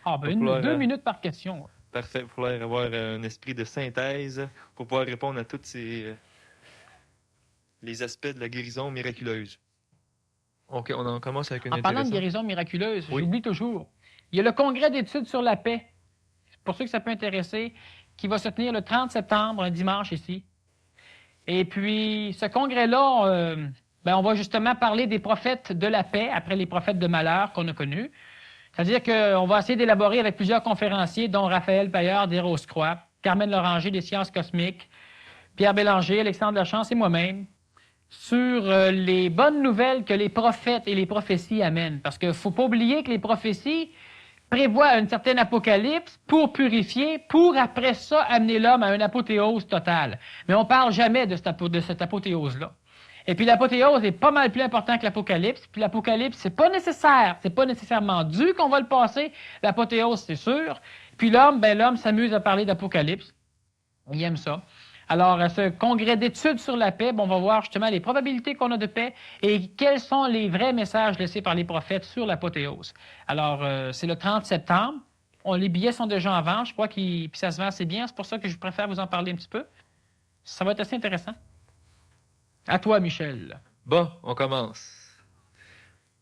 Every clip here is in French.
Ah, ben deux minutes par question. Parfait. Il va falloir avoir un esprit de synthèse pour pouvoir répondre à tous les aspects de la guérison miraculeuse. OK, on en commence avec une En parlant de guérison miraculeuse, j'oublie toujours. Il y a le congrès d'études sur la paix, pour ceux que ça peut intéresser, qui va se tenir le 30 septembre, un dimanche ici. Et puis, ce congrès-là, on va justement parler des prophètes de la paix après les prophètes de malheur qu'on a connus. C'est-à-dire qu'on va essayer d'élaborer avec plusieurs conférenciers, dont Raphaël Paillard des Rose-Croix, Carmen Loranger des Sciences cosmiques, Pierre Bélanger, Alexandre Lachance et moi-même, sur les bonnes nouvelles que les prophètes et les prophéties amènent. Parce qu'il ne faut pas oublier que les prophéties prévoient une certaine apocalypse pour purifier, pour après ça amener l'homme à une apothéose totale. Mais on ne parle jamais de cette apothéose-là. Et puis l'apothéose est pas mal plus important que l'apocalypse. Puis l'apocalypse, c'est pas nécessaire, c'est pas nécessairement dû qu'on va le passer. L'apothéose, c'est sûr. Puis l'homme s'amuse à parler d'apocalypse. Il aime ça. Alors, à ce congrès d'études sur la paix, on va voir justement les probabilités qu'on a de paix et quels sont les vrais messages laissés par les prophètes sur l'apothéose. Alors, c'est le 30 septembre. Les billets sont déjà en vente. Je crois que ça se vend assez bien. C'est pour ça que je préfère vous en parler un petit peu. Ça va être assez intéressant. À toi, Michel. Bon, on commence.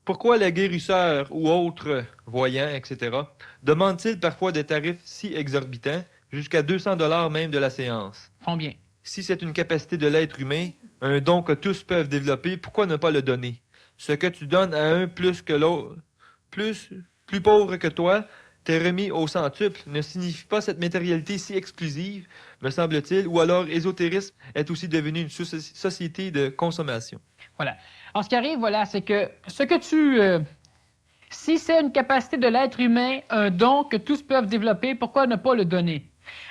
Pourquoi les guérisseurs ou autres voyants, etc., demandent-ils parfois des tarifs si exorbitants, jusqu'à 200 $ même de la séance? Combien? Si c'est une capacité de l'être humain, un don que tous peuvent développer, pourquoi ne pas le donner? Ce que tu donnes à un plus que l'autre, plus pauvre que toi, t'es remis au centuple, ne signifie pas cette matérialité si exclusive, me semble-t-il, ou alors ésotérisme est aussi devenu une société de consommation. Voilà. Alors, ce qui arrive, c'est que si c'est une capacité de l'être humain, un don que tous peuvent développer, pourquoi ne pas le donner?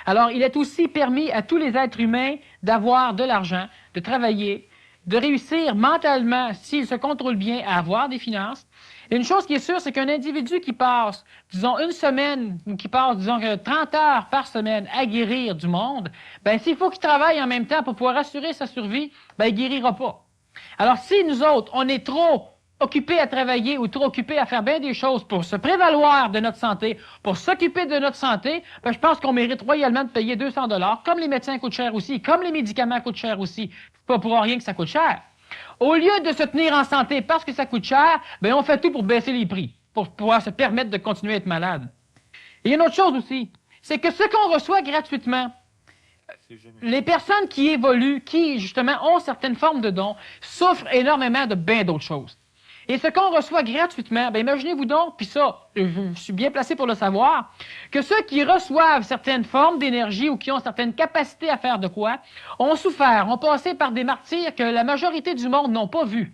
Alors, il est aussi permis à tous les êtres humains d'avoir de l'argent, de travailler, de réussir mentalement, s'ils se contrôlent bien, à avoir des finances. Et une chose qui est sûre, c'est qu'un individu qui passe, disons, une semaine, ou qui passe, disons, 30 heures par semaine à guérir du monde, s'il faut qu'il travaille en même temps pour pouvoir assurer sa survie, il guérira pas. Alors, si nous autres, on est trop occupés à travailler ou trop occupés à faire bien des choses pour se prévaloir de notre santé, pour s'occuper de notre santé, je pense qu'on mérite royalement de payer 200 $, comme les médecins coûtent cher aussi, comme les médicaments coûtent cher aussi. Pas pour rien que ça coûte cher. Au lieu de se tenir en santé parce que ça coûte cher, on fait tout pour baisser les prix, pour pouvoir se permettre de continuer à être malade. Et une autre chose aussi, c'est que ce qu'on reçoit gratuitement, les personnes qui évoluent, qui justement ont certaines formes de dons, souffrent énormément de bien d'autres choses. Et ce qu'on reçoit gratuitement, imaginez-vous donc, puis ça, je suis bien placé pour le savoir, que ceux qui reçoivent certaines formes d'énergie ou qui ont certaines capacités à faire de quoi, ont souffert, ont passé par des martyrs que la majorité du monde n'ont pas vus.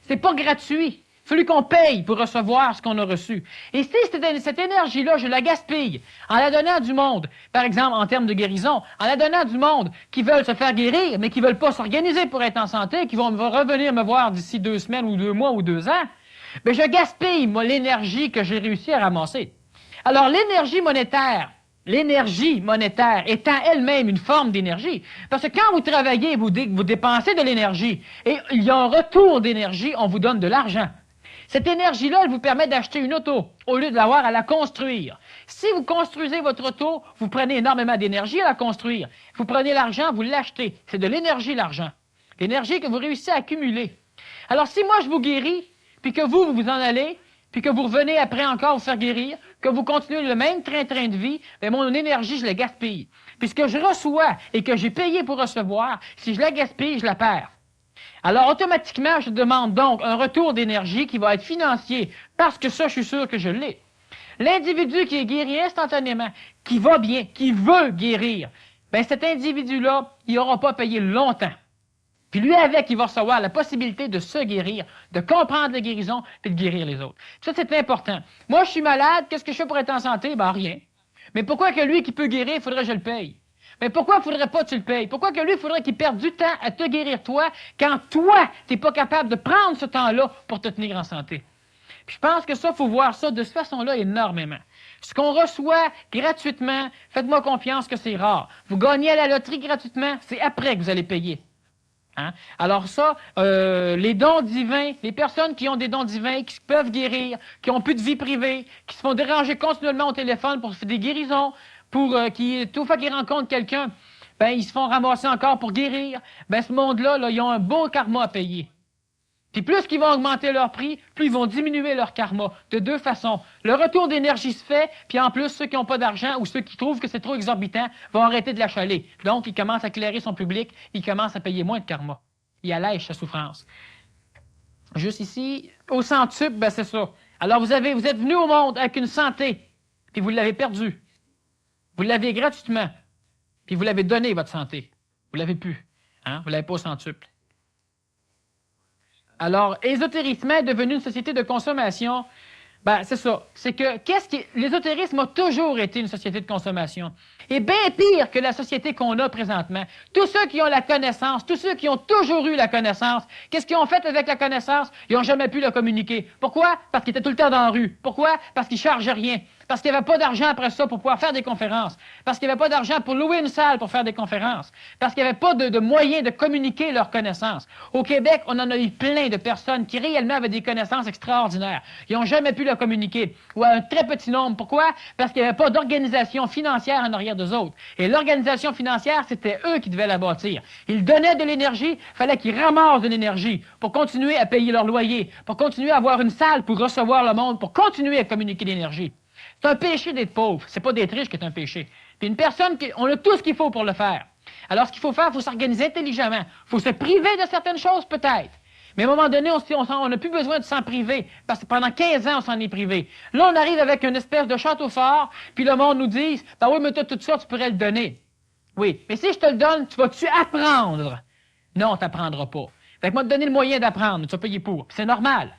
C'est pas gratuit. Il a fallu qu'on paye pour recevoir ce qu'on a reçu. Et si cette énergie-là, je la gaspille en la donnant à du monde, par exemple en termes de guérison, en la donnant à du monde qui veulent se faire guérir, mais qui ne veulent pas s'organiser pour être en santé, qui vont revenir me voir d'ici 2 semaines ou 2 mois ou 2 ans, je gaspille, moi, l'énergie que j'ai réussi à ramasser. Alors, l'énergie monétaire étant elle-même une forme d'énergie. Parce que quand vous travaillez, vous dépensez de l'énergie, et il y a un retour d'énergie, on vous donne de l'argent. Cette énergie-là, elle vous permet d'acheter une auto, au lieu de l'avoir à la construire. Si vous construisez votre auto, vous prenez énormément d'énergie à la construire. Vous prenez l'argent, vous l'achetez. C'est de l'énergie, l'argent. L'énergie que vous réussissez à accumuler. Alors, si moi, je vous guéris, puis que vous en allez, puis que vous revenez après encore vous faire guérir, que vous continuez le même train-train de vie, mon énergie, je la gaspille. Puis ce que je reçois et que j'ai payé pour recevoir, si je la gaspille, je la perds. Alors, automatiquement, je demande donc un retour d'énergie qui va être financier, parce que ça, je suis sûr que je l'ai. L'individu qui est guéri instantanément, qui va bien, qui veut guérir, cet individu-là, il n'aura pas payé longtemps. Puis lui, avec, il va recevoir la possibilité de se guérir, de comprendre la guérison, puis de guérir les autres. Ça, c'est important. Moi, je suis malade, qu'est-ce que je fais pour être en santé? Rien. Mais pourquoi que lui qui peut guérir, il faudrait que je le paye? Mais pourquoi il ne faudrait pas que tu le payes? Pourquoi que lui, il faudrait qu'il perde du temps à te guérir toi, quand toi, tu n'es pas capable de prendre ce temps-là pour te tenir en santé? Puis je pense que ça, il faut voir ça de cette façon-là énormément. Ce qu'on reçoit gratuitement, faites-moi confiance que c'est rare. Vous gagnez à la loterie gratuitement, c'est après que vous allez payer. Hein? Alors ça, les dons divins, les personnes qui ont des dons divins, qui peuvent guérir, qui ont plus de vie privée, qui se font déranger continuellement au téléphone pour faire des guérisons, toute fois qu'ils rencontrent quelqu'un, ben ils se font ramasser encore pour guérir. Ben ce monde-là, là, ils ont un beau karma à payer. Puis plus qu'ils vont augmenter leur prix, plus ils vont diminuer leur karma. De deux façons. Le retour d'énergie se fait, puis en plus, ceux qui n'ont pas d'argent ou ceux qui trouvent que c'est trop exorbitant vont arrêter de l'achaler. Donc, ils commencent à éclairer son public, ils commencent à payer moins de karma. Ils allègent sa souffrance. Juste ici, au centuple, ben c'est ça. Alors, vous êtes venu au monde avec une santé, puis vous l'avez perdue. Vous l'avez gratuitement, puis vous l'avez donné, votre santé. Vous l'avez plus. Hein? Vous l'avez pas au centuple. Alors, l'ésotérisme est devenu une société de consommation. Ben, c'est ça. C'est que, l'ésotérisme a toujours été une société de consommation. Et bien pire que la société qu'on a présentement. Tous ceux qui ont la connaissance, tous ceux qui ont toujours eu la connaissance, qu'est-ce qu'ils ont fait avec la connaissance? Ils n'ont jamais pu la communiquer. Pourquoi? Parce qu'ils étaient tout le temps dans la rue. Pourquoi? Parce qu'ils ne chargeaient rien. Parce qu'il n'y avait pas d'argent après ça pour pouvoir faire des conférences. Parce qu'il n'y avait pas d'argent pour louer une salle pour faire des conférences. Parce qu'il n'y avait pas de moyens de communiquer leurs connaissances. Au Québec, on en a eu plein de personnes qui réellement avaient des connaissances extraordinaires. Ils n'ont jamais pu la communiquer. Ou à un très petit nombre. Pourquoi? Parce qu'il n'y avait pas d'organisation financière en arrière d'eux autres. Et l'organisation financière, c'était eux qui devaient la bâtir. Ils donnaient de l'énergie, il fallait qu'ils ramassent de l'énergie pour continuer à payer leur loyer, pour continuer à avoir une salle pour recevoir le monde, pour continuer à communiquer l'énergie. C'est un péché d'être pauvre. C'est pas d'être riche qui est un péché. Puis une personne, on a tout ce qu'il faut pour le faire. Alors, ce qu'il faut faire, il faut s'organiser intelligemment. Il faut se priver de certaines choses, peut-être. Mais à un moment donné, on n'a plus besoin de s'en priver, parce que pendant 15 ans, on s'en est privé. Là, on arrive avec une espèce de château fort, puis le monde nous dit, « Ben oui, mais toi, tout ça, tu pourrais le donner. » Oui, mais si je te le donne, tu vas-tu apprendre? Non, tu n'apprendras pas. Fait que moi, te donner le moyen d'apprendre, tu vas payer pour. C'est normal.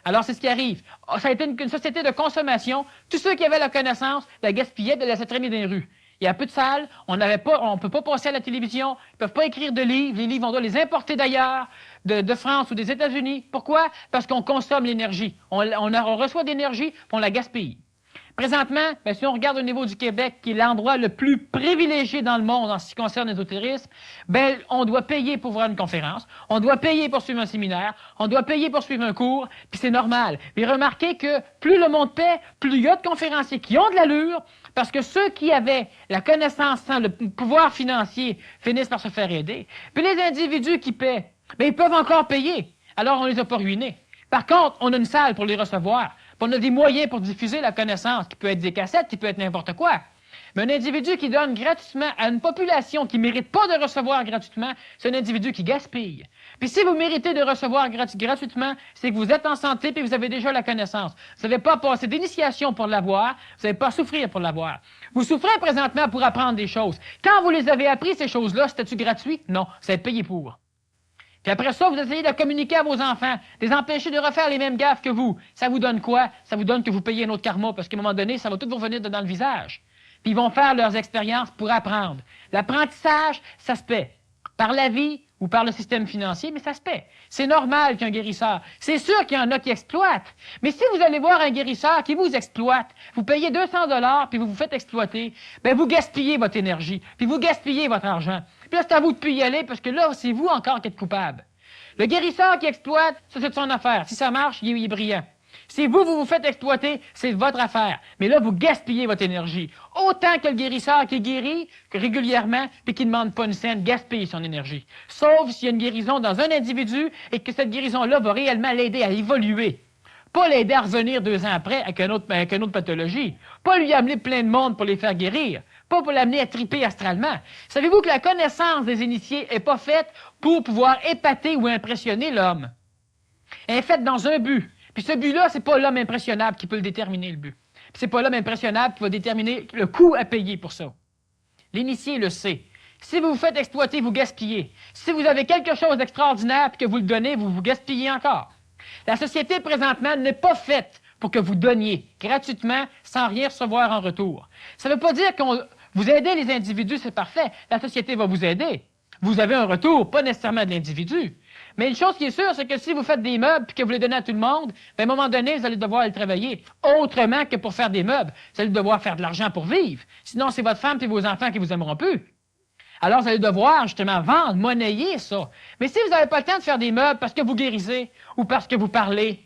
Alors, c'est ce qui arrive. Ça a été une société de consommation. Tous ceux qui avaient la connaissance la gaspillaient, de la laisser traîner dans les rues. Il y a peu de salles, on ne peut pas passer à la télévision, ils ne peuvent pas écrire de livres, les livres, on doit les importer d'ailleurs, de France ou des États-Unis. Pourquoi? Parce qu'on consomme l'énergie. On reçoit de l'énergie, puis on la gaspille. Présentement, bien, si on regarde au niveau du Québec, qui est l'endroit le plus privilégié dans le monde en ce qui concerne l'ésotérisme, ben, on doit payer pour voir une conférence, on doit payer pour suivre un séminaire, on doit payer pour suivre un cours, puis c'est normal. Mais remarquez que plus le monde paie, plus il y a de conférenciers qui ont de l'allure, parce que ceux qui avaient la connaissance sans le pouvoir financier finissent par se faire aider. Puis les individus qui paient, bien, ils peuvent encore payer. Alors, on les a pas ruinés. Par contre, on a une salle pour les recevoir. Puis on a des moyens pour diffuser la connaissance, qui peut être des cassettes, qui peut être n'importe quoi. Mais un individu qui donne gratuitement à une population qui ne mérite pas de recevoir gratuitement, c'est un individu qui gaspille. Puis si vous méritez de recevoir gratuitement, c'est que vous êtes en santé et vous avez déjà la connaissance. Vous n'avez pas passé d'initiation pour l'avoir, vous n'avez pas à souffrir pour l'avoir. Vous souffrez présentement pour apprendre des choses. Quand vous les avez appris, ces choses-là, c'était-tu gratuit? Non, ça va être payé pour. Puis après ça, vous essayez de communiquer à vos enfants, de les empêcher de refaire les mêmes gaffes que vous. Ça vous donne quoi? Ça vous donne que vous payez un autre karma, parce qu'à un moment donné, ça va tout vous revenir dans le visage. Puis ils vont faire leurs expériences pour apprendre. L'apprentissage, ça se paie. Par la vie ou par le système financier, mais ça se paie. C'est normal qu'un guérisseur. C'est sûr qu'il y en a qui exploitent. Mais si vous allez voir un guérisseur qui vous exploite, vous payez 200 $ puis vous vous faites exploiter, bien vous gaspillez votre énergie, puis vous gaspillez votre argent. Puis là, c'est à vous de plus y aller, parce que là, c'est vous encore qui êtes coupable. Le guérisseur qui exploite, ça, c'est de son affaire. Si ça marche, il est brillant. Si vous faites exploiter, c'est votre affaire. Mais là, vous gaspillez votre énergie. Autant que le guérisseur qui guérit régulièrement puis qui ne demande pas une scène, gaspille son énergie. Sauf s'il y a une guérison dans un individu et que cette guérison-là va réellement l'aider à évoluer. Pas l'aider à revenir 2 ans après avec une autre pathologie. Pas lui amener plein de monde pour les faire guérir. Pas pour l'amener à triper astralement. Savez-vous que la connaissance des initiés n'est pas faite pour pouvoir épater ou impressionner l'homme? Elle est faite dans un but. Puis ce but-là, c'est pas l'homme impressionnable qui peut le déterminer, le but. Puis c'est pas l'homme impressionnable qui va déterminer le coût à payer pour ça. L'initié le sait. Si vous vous faites exploiter, vous gaspillez. Si vous avez quelque chose d'extraordinaire et que vous le donnez, vous vous gaspillez encore. La société, présentement, n'est pas faite pour que vous donniez gratuitement sans rien recevoir en retour. Ça ne veut pas dire que vous aidez les individus, c'est parfait. La société va vous aider. Vous avez un retour, pas nécessairement de l'individu. Mais une chose qui est sûre, c'est que si vous faites des meubles et que vous les donnez à tout le monde, bien, à un moment donné, vous allez devoir aller travailler autrement que pour faire des meubles. Vous allez devoir faire de l'argent pour vivre. Sinon, c'est votre femme et vos enfants qui vous aimeront plus. Alors, vous allez devoir, justement, vendre, monnayer ça. Mais si vous n'avez pas le temps de faire des meubles parce que vous guérissez ou parce que vous parlez,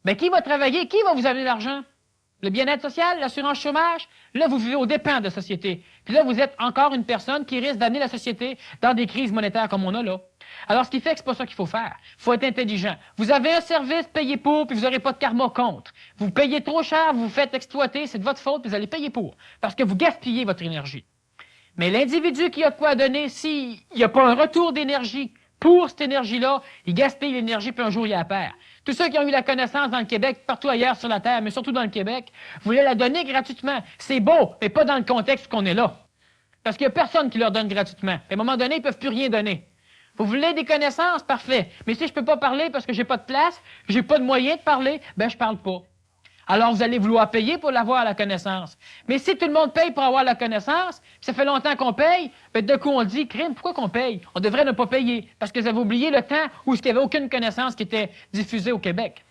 bien, qui va travailler? Qui va vous amener l'argent? Le bien-être social, l'assurance chômage? Là, vous vivez aux dépens de la société. Puis là, vous êtes encore une personne qui risque d'amener la société dans des crises monétaires comme on a là. Alors, ce qui fait que c'est pas ça qu'il faut faire. Il faut être intelligent. Vous avez un service, payez pour, puis vous n'aurez pas de karma contre. Vous payez trop cher, vous vous faites exploiter, c'est de votre faute, puis vous allez payer pour. Parce que vous gaspillez votre énergie. Mais l'individu qui a de quoi donner, s'il n'y a pas un retour d'énergie pour cette énergie-là, il gaspille l'énergie, puis un jour, il la perd. Tous ceux qui ont eu la connaissance dans le Québec, partout ailleurs sur la Terre, mais surtout dans le Québec, voulaient la donner gratuitement. C'est beau, mais pas dans le contexte qu'on est là. Parce qu'il n'y a personne qui leur donne gratuitement. À un moment donné, ils ne peuvent plus rien donner. Vous voulez des connaissances? Parfait. Mais si je ne peux pas parler parce que j'ai pas de place, j'ai pas de moyen de parler, ben je parle pas. Alors, vous allez vouloir payer pour l'avoir, la connaissance. Mais si tout le monde paye pour avoir la connaissance, ça fait longtemps qu'on paye, ben de coup on dit, crime, pourquoi qu'on paye? On devrait ne pas payer, parce que vous avez oublié le temps où il n'y avait aucune connaissance qui était diffusée au Québec.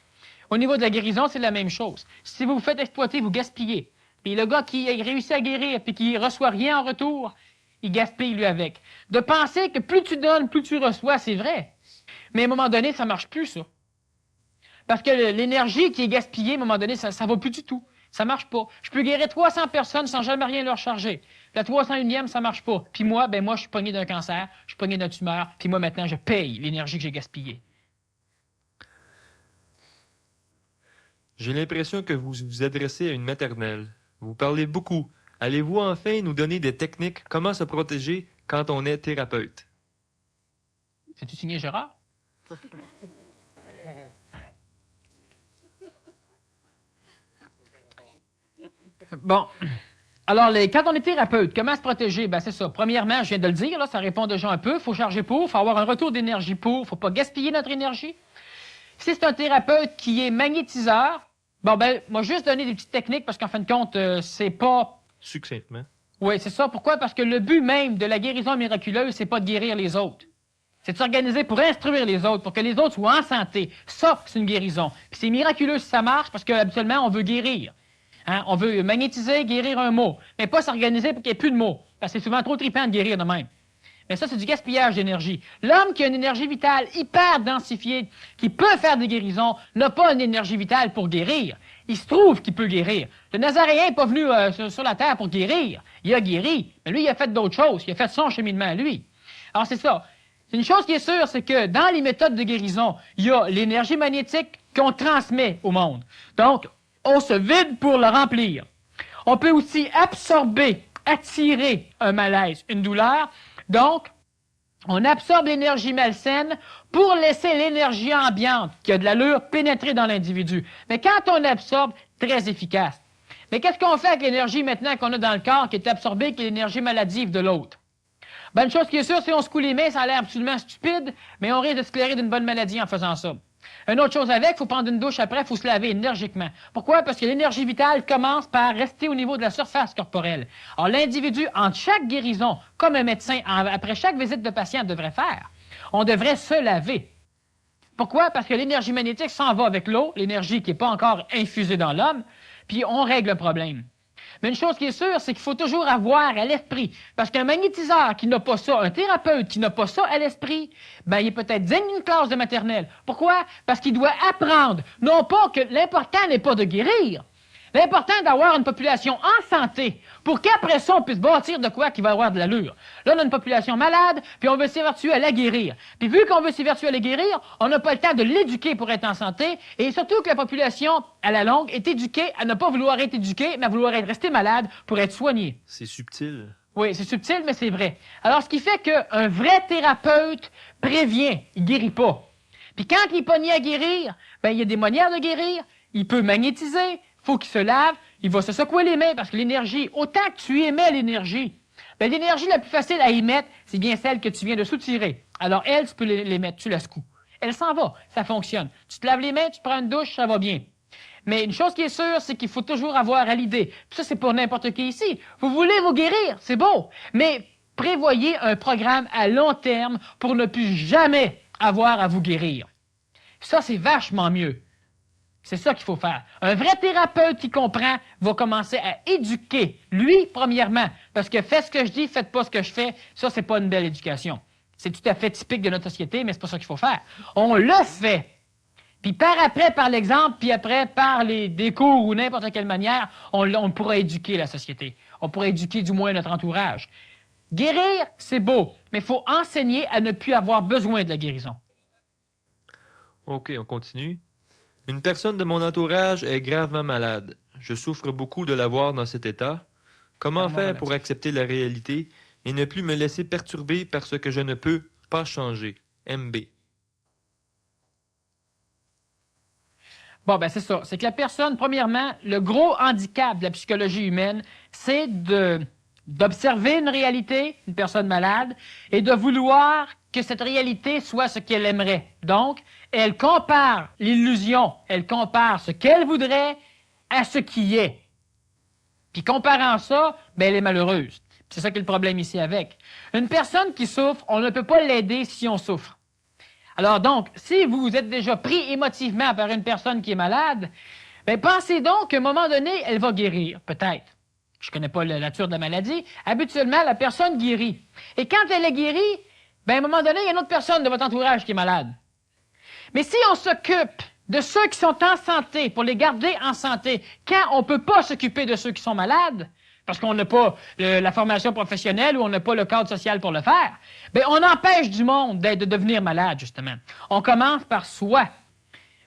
Au niveau de la guérison, c'est la même chose. Si vous vous faites exploiter, vous gaspillez. Puis le gars qui réussit à guérir, puis qui reçoit rien en retour, il gaspille lui avec. De penser que plus tu donnes, plus tu reçois, c'est vrai. Mais à un moment donné, ça marche plus, ça. Parce que l'énergie qui est gaspillée, à un moment donné, ça ne va plus du tout. Ça marche pas. Je peux guérir 300 personnes sans jamais rien leur charger. La 301e, ça marche pas. Puis moi, je suis pogné d'un cancer, je suis pogné d'une tumeur, puis moi, maintenant, je paye l'énergie que j'ai gaspillée. J'ai l'impression que vous vous adressez à une maternelle. Vous parlez beaucoup. Allez-vous enfin nous donner des techniques comment se protéger quand on est thérapeute? C'est-tu signé Gérard? Bon. Alors, quand on est thérapeute, comment se protéger? Ben, c'est ça. Premièrement, je viens de le dire, là, ça répond déjà un peu. Il faut charger pour, il faut avoir un retour d'énergie pour, il ne faut pas gaspiller notre énergie. Si c'est un thérapeute qui est magnétiseur, moi, juste donner des petites techniques parce qu'en fin de compte, c'est pas... Succinctement. Oui, c'est ça. Pourquoi? Parce que le but même de la guérison miraculeuse, c'est pas de guérir les autres. C'est de s'organiser pour instruire les autres, pour que les autres soient en santé. Ça, c'est une guérison. Puis c'est miraculeux si ça marche parce qu'habituellement, on veut guérir. Hein? On veut magnétiser, guérir un mot, mais pas s'organiser pour qu'il n'y ait plus de mots. Parce que c'est souvent trop trippant de guérir de même. Mais ça, c'est du gaspillage d'énergie. L'homme qui a une énergie vitale hyper densifiée, qui peut faire des guérisons, n'a pas une énergie vitale pour guérir. Il se trouve qu'il peut guérir. Le Nazaréen n'est pas venu sur la terre pour guérir. Il a guéri, mais lui, il a fait d'autres choses. Il a fait son cheminement à lui. Alors, c'est ça. Une chose qui est sûre, c'est que dans les méthodes de guérison, il y a l'énergie magnétique qu'on transmet au monde. Donc, on se vide pour le remplir. On peut aussi absorber, attirer un malaise, une douleur. Donc, on absorbe l'énergie malsaine pour laisser l'énergie ambiante, qui a de l'allure, pénétrer dans l'individu. Mais quand on absorbe, très efficace. Mais qu'est-ce qu'on fait avec l'énergie maintenant qu'on a dans le corps, qui est absorbée, qui est l'énergie maladive de l'autre? Une chose qui est sûre, si on se coule les mains, ça a l'air absolument stupide, mais on risque de se clairer d'une bonne maladie en faisant ça. Une autre chose avec, il faut prendre une douche après, il faut se laver énergiquement. Pourquoi? Parce que l'énergie vitale commence par rester au niveau de la surface corporelle. Alors, l'individu, entre chaque guérison, comme un médecin, après chaque visite de patient devrait faire, on devrait se laver. Pourquoi? Parce que l'énergie magnétique s'en va avec l'eau, l'énergie qui n'est pas encore infusée dans l'homme, puis on règle le problème. Mais une chose qui est sûre, c'est qu'il faut toujours avoir à l'esprit. Parce qu'un magnétiseur qui n'a pas ça, un thérapeute qui n'a pas ça à l'esprit, il est peut-être digne d'une classe de maternelle. Pourquoi? Parce qu'il doit apprendre. Non pas que l'important n'est pas de guérir. L'important est d'avoir une population en santé pour qu'après ça, on puisse bâtir de quoi qui va avoir de l'allure. Là, on a une population malade, puis on veut s'évertuer à la guérir. Puis vu qu'on veut s'évertuer à la guérir, on n'a pas le temps de l'éduquer pour être en santé, et surtout que la population, à la longue, est éduquée à ne pas vouloir être éduquée, mais à vouloir rester malade pour être soignée. C'est subtil. Oui, c'est subtil, mais c'est vrai. Alors, ce qui fait qu'un vrai thérapeute prévient, il guérit pas. Puis quand il est pogné à guérir, il y a des manières de guérir, il peut magnétiser, faut qu'il se lave, il va se secouer les mains parce que l'énergie, autant que tu émets l'énergie, l'énergie la plus facile à émettre, c'est bien celle que tu viens de soutirer. Alors elle, tu peux l'émettre, tu la secoues. Elle s'en va, ça fonctionne. Tu te laves les mains, tu prends une douche, ça va bien. Mais une chose qui est sûre, c'est qu'il faut toujours avoir à l'idée. Puis ça, c'est pour n'importe qui ici. Vous voulez vous guérir, c'est beau, mais prévoyez un programme à long terme pour ne plus jamais avoir à vous guérir. Ça, c'est vachement mieux. C'est ça qu'il faut faire. Un vrai thérapeute qui comprend va commencer à éduquer, lui, premièrement, parce que faites ce que je dis, faites pas ce que je fais, ça, c'est pas une belle éducation. C'est tout à fait typique de notre société, mais c'est pas ça qu'il faut faire. On le fait. Puis par après, par l'exemple, puis après, par des cours ou n'importe quelle manière, on pourra éduquer la société. On pourra éduquer du moins notre entourage. Guérir, c'est beau, mais il faut enseigner à ne plus avoir besoin de la guérison. OK, on continue. Une personne de mon entourage est gravement malade. Je souffre beaucoup de la voir dans cet état. Comment faire pour accepter la réalité et ne plus me laisser perturber par ce que je ne peux pas changer? MB. Bon, ben c'est ça. C'est que la personne, premièrement, le gros handicap de la psychologie humaine, c'est d'observer une réalité, une personne malade, et de vouloir que cette réalité soit ce qu'elle aimerait. Donc, elle compare l'illusion, elle compare ce qu'elle voudrait à ce qui est. Puis comparant ça, ben elle est malheureuse. C'est ça qui est le problème ici avec. Une personne qui souffre, on ne peut pas l'aider si on souffre. Alors donc, si vous êtes déjà pris émotivement par une personne qui est malade, ben pensez donc qu'à un moment donné, elle va guérir, peut-être. Je ne connais pas la nature de la maladie. Habituellement, la personne guérit. Et quand elle est guérie, ben à un moment donné, il y a une autre personne de votre entourage qui est malade. Mais si on s'occupe de ceux qui sont en santé, pour les garder en santé, quand on ne peut pas s'occuper de ceux qui sont malades, parce qu'on n'a pas la formation professionnelle ou on n'a pas le cadre social pour le faire, bien, on empêche du monde de devenir malade, justement. On commence par soi.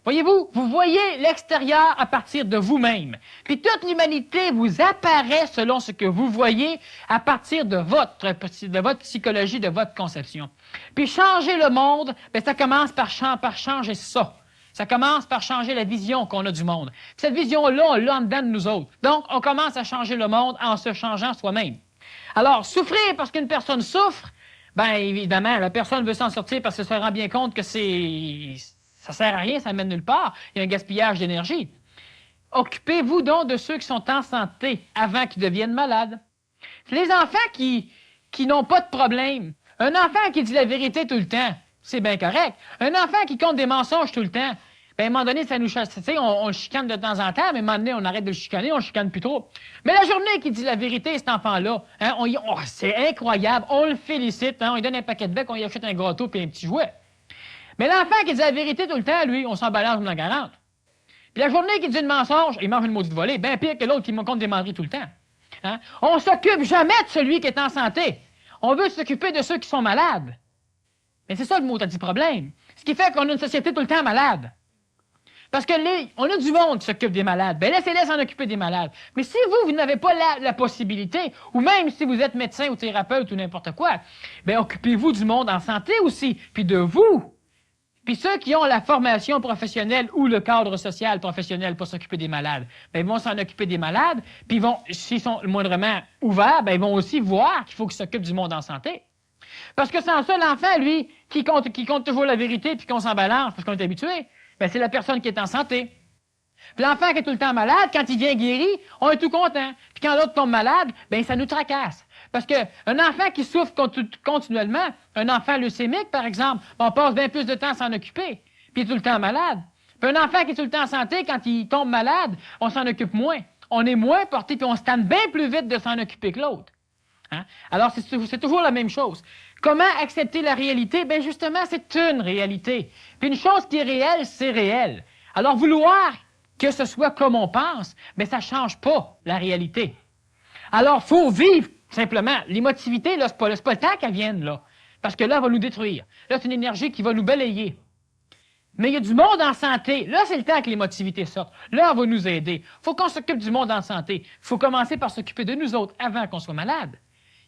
Voyez-vous, vous voyez l'extérieur à partir de vous-même. Puis toute l'humanité vous apparaît selon ce que vous voyez à partir de votre psychologie, de votre conception. Puis changer le monde, bien, ça commence par changer ça. Ça commence par changer la vision qu'on a du monde. Cette vision-là, on l'a en dedans de nous autres. Donc, on commence à changer le monde en se changeant soi-même. Alors, souffrir parce qu'une personne souffre, bien évidemment, la personne veut s'en sortir parce qu'elle se rend bien compte que ça sert à rien, ça mène nulle part. Il y a un gaspillage d'énergie. Occupez-vous donc de ceux qui sont en santé avant qu'ils deviennent malades. Les enfants qui n'ont pas de problème, un enfant qui dit la vérité tout le temps, c'est bien correct. Un enfant qui compte des mensonges tout le temps, bien, à un moment donné, ça nous chasse. Tu sais, on le chicane de temps en temps, mais à un moment donné, on arrête de le chicaner, on le chicane plus trop. Mais la journée qui dit la vérité, cet enfant-là, hein, c'est incroyable, on le félicite, hein, on lui donne un paquet de bec, on lui achète un gâteau puis un petit jouet. Mais l'enfant qui dit la vérité tout le temps, lui, on s'en balance comme dans 40. Puis la journée qui dit une mensonge, il mange une maudite volée, bien pire que l'autre qui me compte des menteries tout le temps. Hein? On s'occupe jamais de celui qui est en santé. On veut s'occuper de ceux qui sont malades. Mais c'est ça le mot dit problème. Ce qui fait qu'on a une société tout le temps malade. Parce que on a du monde qui s'occupe des malades. Bien, laissez-les s'en occuper des malades. Mais si vous n'avez pas la possibilité, ou même si vous êtes médecin ou thérapeute ou n'importe quoi, bien, occupez-vous du monde en santé aussi, puis de vous. Puis ceux qui ont la formation professionnelle ou le cadre social professionnel pour s'occuper des malades, bien, ils vont s'en occuper des malades, puis ils vont, s'ils sont moindrement ouverts, bien, ils vont aussi voir qu'il faut qu'ils s'occupent du monde en santé. Parce que sans ça, l'enfant, lui, qui compte toujours la vérité puis qu'on s'en balance parce qu'on est habitué, bien, c'est la personne qui est en santé. Puis l'enfant qui est tout le temps malade, quand il vient guéri, on est tout content. Puis quand l'autre tombe malade, bien, ça nous tracasse. Parce qu'un enfant qui souffre continuellement, un enfant leucémique, par exemple, on passe bien plus de temps à s'en occuper, puis il est tout le temps malade. Puis un enfant qui est tout le temps en santé, quand il tombe malade, on s'en occupe moins. On est moins porté, puis on se tente bien plus vite de s'en occuper que l'autre. Hein? Alors, c'est toujours la même chose. Comment accepter la réalité? Bien, justement, c'est une réalité. Puis une chose qui est réelle, c'est réel. Alors, vouloir que ce soit comme on pense, bien, ça ne change pas la réalité. Alors, il faut vivre, simplement. L'émotivité, là, c'est pas le temps qu'elle vienne, là. Parce que là, elle va nous détruire. Là, c'est une énergie qui va nous balayer. Mais il y a du monde en santé. Là, c'est le temps que l'émotivité sorte. Là, elle va nous aider. Il faut qu'on s'occupe du monde en santé. Il faut commencer par s'occuper de nous autres avant qu'on soit malade.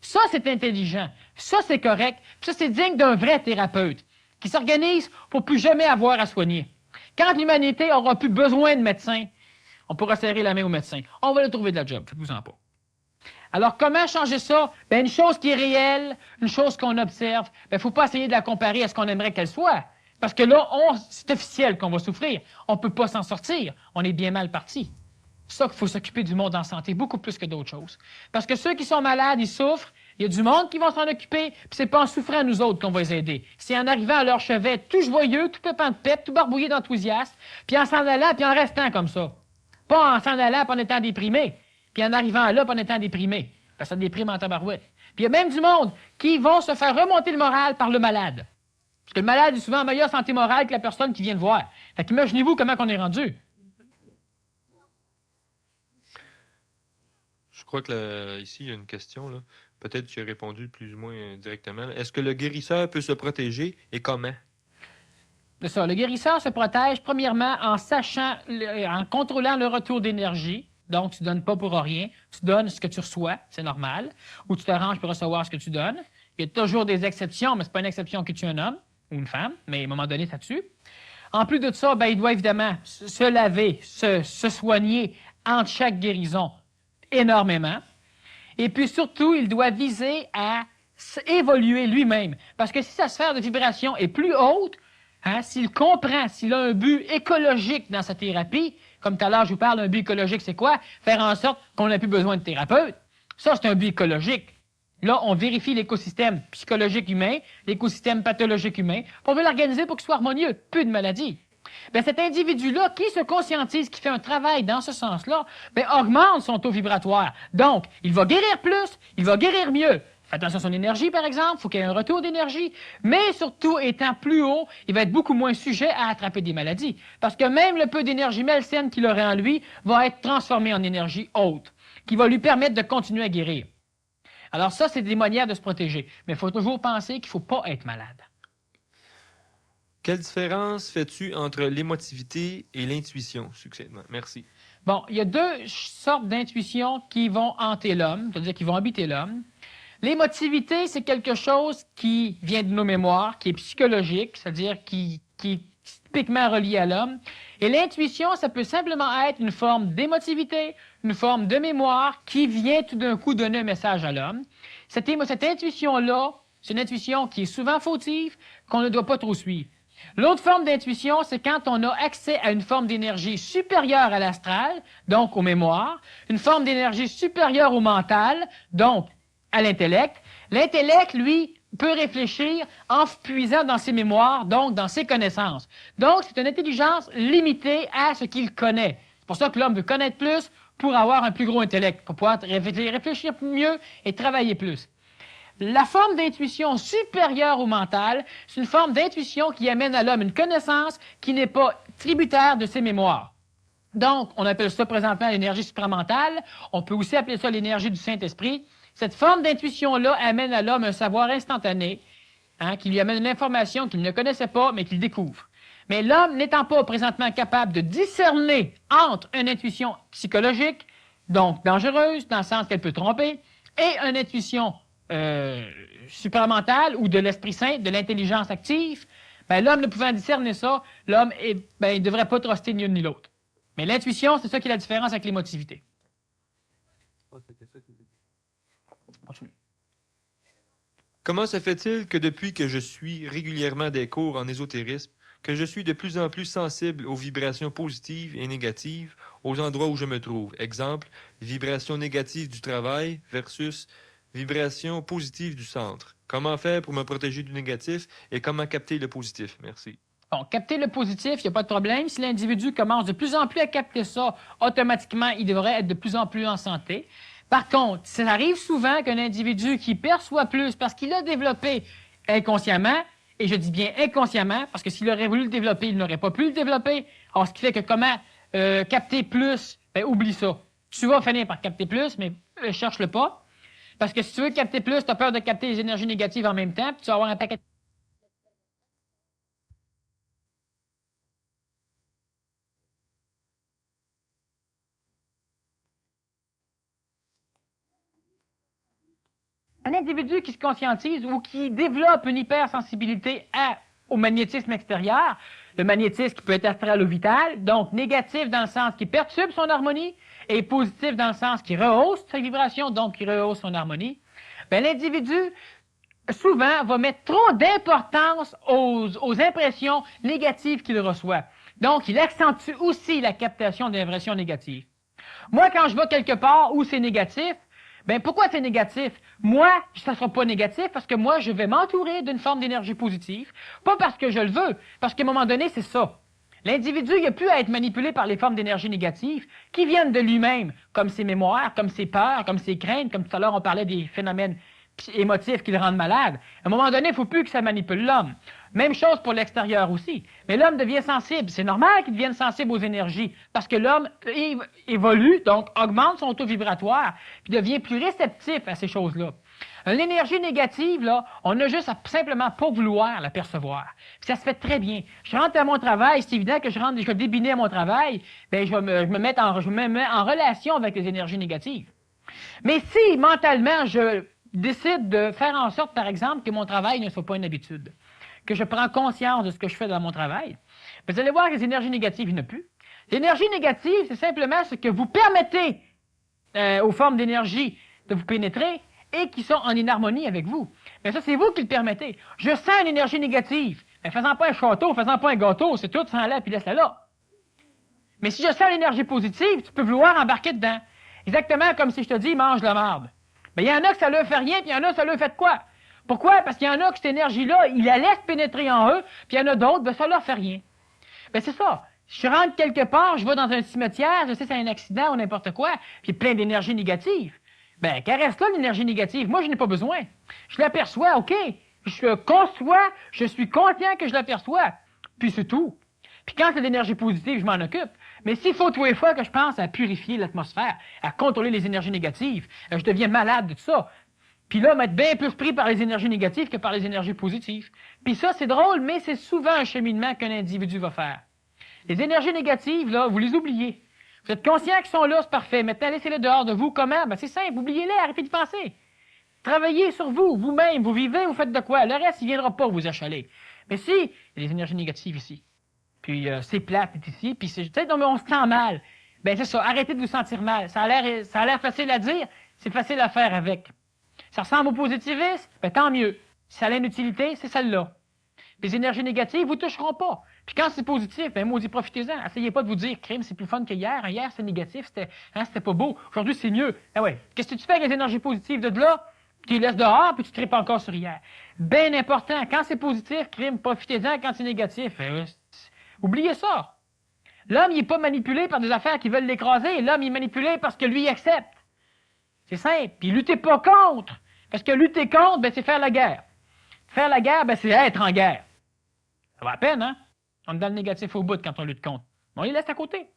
Ça, c'est intelligent. Ça, c'est correct. Puis ça, c'est digne d'un vrai thérapeute qui s'organise pour plus jamais avoir à soigner. Quand l'humanité aura plus besoin de médecins, on pourra serrer la main aux médecins. On va leur trouver de la job. Faites-vous-en pas. Alors, comment changer ça? Bien, une chose qui est réelle, une chose qu'on observe, bien, il ne faut pas essayer de la comparer à ce qu'on aimerait qu'elle soit. Parce que là, c'est officiel qu'on va souffrir. On ne peut pas s'en sortir. On est bien mal parti. C'est ça qu'il faut s'occuper du monde en santé, beaucoup plus que d'autres choses. Parce que ceux qui sont malades, ils souffrent, Il y a du monde qui va s'en occuper, puis c'est pas en souffrant, nous autres, qu'on va les aider. C'est en arrivant à leur chevet, tout joyeux, tout pépant de pep, tout barbouillé d'enthousiasme, puis en s'en allant, puis en restant comme ça. Pas en s'en allant, puis en étant déprimé, puis en arrivant là, puis en étant déprimé. Parce que ça déprime en tabarouette. Puis il y a même du monde qui vont se faire remonter le moral par le malade. Parce que le malade est souvent en meilleure santé morale que la personne qui vient le voir. Fait qu'imaginez-vous comment on est rendu. Je crois que ici, il y a une question. Là. Peut-être que tu as répondu plus ou moins directement. Là. Est-ce que le guérisseur peut se protéger et comment? C'est ça. Le guérisseur se protège, premièrement, en sachant, en contrôlant le retour d'énergie. Donc, tu ne donnes pas pour rien. Tu donnes ce que tu reçois, c'est normal. Ou tu t'arranges pour recevoir ce que tu donnes. Il y a toujours des exceptions, mais ce n'est pas une exception que tu es un homme ou une femme, mais à un moment donné, ça tue. En plus de ça, ben, il doit évidemment se laver, se soigner entre chaque guérison énormément. Et puis surtout, il doit viser à évoluer lui-même. Parce que si sa sphère de vibration est plus haute, hein, s'il comprend, s'il a un but écologique dans sa thérapie, comme tout à l'heure je vous parle d'un but écologique, c'est quoi? Faire en sorte qu'on n'a plus besoin de thérapeute. Ça, c'est un but écologique. Là, on vérifie l'écosystème psychologique humain, l'écosystème pathologique humain, pour veut l'organiser pour qu'il soit harmonieux, plus de maladies. Bien, cet individu-là, qui se conscientise, qui fait un travail dans ce sens-là, bien, augmente son taux vibratoire. Donc, il va guérir plus, il va guérir mieux. Faites attention à son énergie, par exemple, il faut qu'il y ait un retour d'énergie. Mais surtout, étant plus haut, il va être beaucoup moins sujet à attraper des maladies. Parce que même le peu d'énergie malsaine qu'il aurait en lui va être transformé en énergie haute, qui va lui permettre de continuer à guérir. Alors ça, c'est des manières de se protéger. Mais il faut toujours penser qu'il ne faut pas être malade. Quelle différence fais-tu entre l'émotivité et l'intuition, succinctement? Merci. Bon, il y a deux sortes d'intuitions qui vont hanter l'homme, c'est-à-dire qui vont habiter l'homme. L'émotivité, c'est quelque chose qui vient de nos mémoires, qui est psychologique, c'est-à-dire qui est typiquement relié à l'homme. Et l'intuition, ça peut simplement être une forme d'émotivité, une forme de mémoire qui vient tout d'un coup donner un message à l'homme. Cette intuition-là, c'est une intuition qui est souvent fautive, qu'on ne doit pas trop suivre. L'autre forme d'intuition, c'est quand on a accès à une forme d'énergie supérieure à l'astral, donc aux mémoires, une forme d'énergie supérieure au mental, donc à l'intellect. L'intellect, lui, peut réfléchir en puisant dans ses mémoires, donc dans ses connaissances. Donc, c'est une intelligence limitée à ce qu'il connaît. C'est pour ça que l'homme veut connaître plus pour avoir un plus gros intellect, pour pouvoir réfléchir mieux et travailler plus. La forme d'intuition supérieure au mental, c'est une forme d'intuition qui amène à l'homme une connaissance qui n'est pas tributaire de ses mémoires. Donc, on appelle ça présentement l'énergie supramentale. On peut aussi appeler ça l'énergie du Saint-Esprit. Cette forme d'intuition-là amène à l'homme un savoir instantané, hein, qui lui amène une information qu'il ne connaissait pas, mais qu'il découvre. Mais l'homme n'étant pas présentement capable de discerner entre une intuition psychologique, donc dangereuse, dans le sens qu'elle peut tromper, et une intuition supramentale ou de l'Esprit Saint, de l'intelligence active, ben, l'homme ne pouvant discerner ça, l'homme il ne devrait pas truster ni l'une ni l'autre. Mais l'intuition, c'est ça qui est la différence avec l'émotivité. Comment se fait-il que depuis que je suis régulièrement des cours en ésotérisme, que je suis de plus en plus sensible aux vibrations positives et négatives aux endroits où je me trouve? Exemple, vibrations négatives du travail versus vibrations positives du centre. Comment faire pour me protéger du négatif et comment capter le positif? Merci. Bon, capter le positif, il n'y a pas de problème. Si l'individu commence de plus en plus à capter ça, automatiquement, il devrait être de plus en plus en santé. Par contre, ça arrive souvent qu'un individu qui perçoit plus parce qu'il a développé inconsciemment, et je dis bien inconsciemment, parce que s'il aurait voulu le développer, il n'aurait pas pu le développer. Alors, ce qui fait que comment capter plus, ben, oublie ça. Tu vas finir par capter plus, mais cherche-le pas. Parce que si tu veux capter plus, tu as peur de capter les énergies négatives en même temps, puis tu vas avoir un paquet. Un individu qui se conscientise ou qui développe une hypersensibilité au magnétisme extérieur, le magnétisme qui peut être astral ou vital, donc négatif dans le sens qui perturbe son harmonie, et positif dans le sens qui rehausse sa vibration, donc qui rehausse son harmonie, ben, l'individu, souvent, va mettre trop d'importance aux impressions négatives qu'il reçoit. Donc, il accentue aussi la captation d'impressions négatives. Moi, quand je vais quelque part où c'est négatif, Ben pourquoi c'est négatif? Moi, ça ne sera pas négatif parce que moi, je vais m'entourer d'une forme d'énergie positive. Pas parce que je le veux, parce qu'à un moment donné, c'est ça. L'individu, il n'a plus à être manipulé par les formes d'énergie négatives qui viennent de lui-même, comme ses mémoires, comme ses peurs, comme ses craintes, comme tout à l'heure on parlait des phénomènes émotifs qui le rendent malade. À un moment donné, il ne faut plus que ça manipule l'homme. Même chose pour l'extérieur aussi. Mais l'homme devient sensible. C'est normal qu'il devienne sensible aux énergies parce que l'homme évolue, donc augmente son taux vibratoire, puis devient plus réceptif à ces choses-là. L'énergie négative, là, on a juste à simplement pas vouloir la percevoir. Puis ça se fait très bien. Je rentre à mon travail, c'est évident que je vais débiner à mon travail, ben je me mets en relation avec les énergies négatives. Mais si mentalement je décide de faire en sorte, par exemple, que mon travail ne soit pas une habitude, que je prends conscience de ce que je fais dans mon travail, ben, vous allez voir que les énergies négatives, il n'y en a plus. L'énergie négative, c'est simplement ce que vous permettez aux formes d'énergie de vous pénétrer et qui sont en inharmonie avec vous. Mais ça, c'est vous qui le permettez. Je sens une énergie négative. Mais faisant pas un château, faisant pas un gâteau, c'est tout, sans là, puis laisse-la là. Mais si je sens l'énergie positive, tu peux vouloir embarquer dedans. Exactement comme si je te dis, mange la marde. Mais il y en a que ça leur fait rien, puis il y en a que ça leur fait quoi? Pourquoi? Parce qu'il y en a que cette énergie-là, il la laisse pénétrer en eux, puis il y en a d'autres, ben ça leur fait rien. Ben c'est ça. Je rentre quelque part, je vais dans un cimetière, je sais c'est un accident ou n'importe quoi, puis plein d'énergie négative. Ben, qu'elle reste là, l'énergie négative. Moi, je n'ai pas besoin. Je l'aperçois, OK. Je conçois, je suis conscient que je l'aperçois. Puis c'est tout. Puis quand c'est de l'énergie positive, je m'en occupe. Mais s'il faut tous les fois que je pense à purifier l'atmosphère, à contrôler les énergies négatives, je deviens malade de tout ça. Puis là, m'être bien plus pris par les énergies négatives que par les énergies positives. Puis ça, c'est drôle, mais c'est souvent un cheminement qu'un individu va faire. Les énergies négatives, là, vous les oubliez. Vous êtes conscient qu'ils sont là, c'est parfait. Maintenant, laissez-les dehors de vous. Comment? Ben, c'est simple, oubliez-les, arrêtez d'y penser. Travaillez sur vous, vous-même, vous vivez, vous faites de quoi? Le reste, il ne viendra pas vous achaler. Mais si, il y a des énergies négatives ici. Puis c'est plate, c'est ici, puis c'est, tu sais, on se sent mal. Ben c'est ça, arrêtez de vous sentir mal. Ça a l'air facile à dire, c'est facile à faire avec. Ça ressemble au positivisme? Ben tant mieux. Si ça a une utilité, c'est celle-là. Les énergies négatives, vous ne toucheront pas. Puis quand c'est positif, ben maudit, profitez-en. Essayez pas de vous dire, crime, c'est plus fun que hier. Hier, c'est négatif, c'était pas beau. Aujourd'hui, c'est mieux. Ah ouais. Qu'est-ce que tu fais avec les énergies positives de là? Tu les laisses dehors, puis tu tripes encore sur hier. Bien important. Quand c'est positif, crime, profitez-en. Quand c'est négatif, oubliez ça. L'homme, il n'est pas manipulé par des affaires qui veulent l'écraser. L'homme, il est manipulé parce que lui, il accepte. C'est simple. Puis luttez pas contre. Parce que lutter contre, ben, c'est faire la guerre. Faire la guerre, ben, c'est être en guerre. Ça va à peine, hein? On est dans le négatif au bout quand on lutte contre. On les laisse à côté.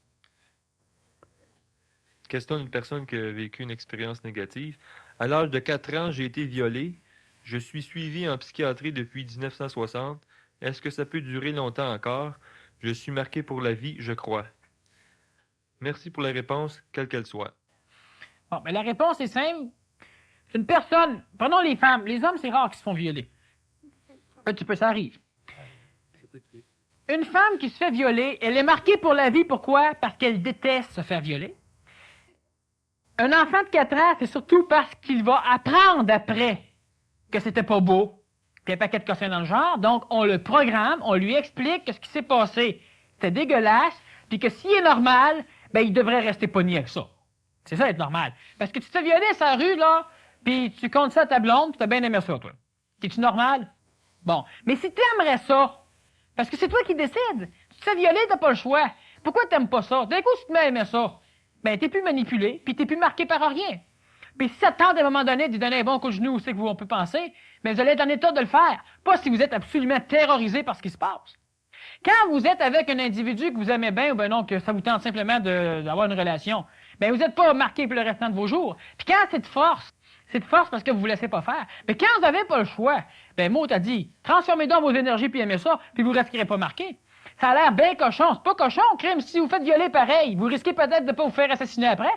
Question d'une personne qui a vécu une expérience négative. À l'âge de 4 ans, j'ai été violé. Je suis suivi en psychiatrie depuis 1960. Est-ce que ça peut durer longtemps encore? Je suis marqué pour la vie, je crois. Merci pour la réponse, quelle qu'elle soit. Bon, mais la réponse est simple. Une personne, prenons les femmes, les hommes, c'est rare qu'ils se font violer. Un petit peu, ça arrive. Une femme qui se fait violer, elle est marquée pour la vie. Pourquoi? Parce qu'elle déteste se faire violer. Un enfant de 4 ans, c'est surtout parce qu'il va apprendre après que c'était pas beau, qu'il y a un paquet de cossins dans le genre. Donc, on le programme, on lui explique que ce qui s'est passé, c'était dégueulasse, puis que s'il est normal, ben, il devrait rester pogné avec ça. C'est ça, être normal. Parce que tu te fais violer sur la rue, là, puis tu comptes ça à ta blonde, puis t'as bien aimé ça, toi. Es-tu normal? Bon. Mais si tu aimerais ça, parce que c'est toi qui décides. Tu te fais violer, t'as pas le choix. Pourquoi t'aimes pas ça? D'un coup, si tu te mets à aimer ça, ben, t'es plus manipulé, puis t'es plus marqué par rien. Puis si ça tente à un moment donné de lui donner un bon coup de genou où c'est que on peut penser, mais vous allez être en état de le faire. Pas si vous êtes absolument terrorisé par ce qui se passe. Quand vous êtes avec un individu que vous aimez bien ou ben non, que ça vous tente simplement d'avoir une relation, ben vous n'êtes pas marqué pour le restant de vos jours. Puis quand c'est de force parce que vous ne vous laissez pas faire. Mais quand vous n'avez pas le choix, ben Maud t'a dit, transformez donc vos énergies puis aimez ça, puis vous ne resterez pas marqué. Ça a l'air bien cochon. C'est pas cochon, crime. Si vous faites violer pareil, vous risquez peut-être de ne pas vous faire assassiner après.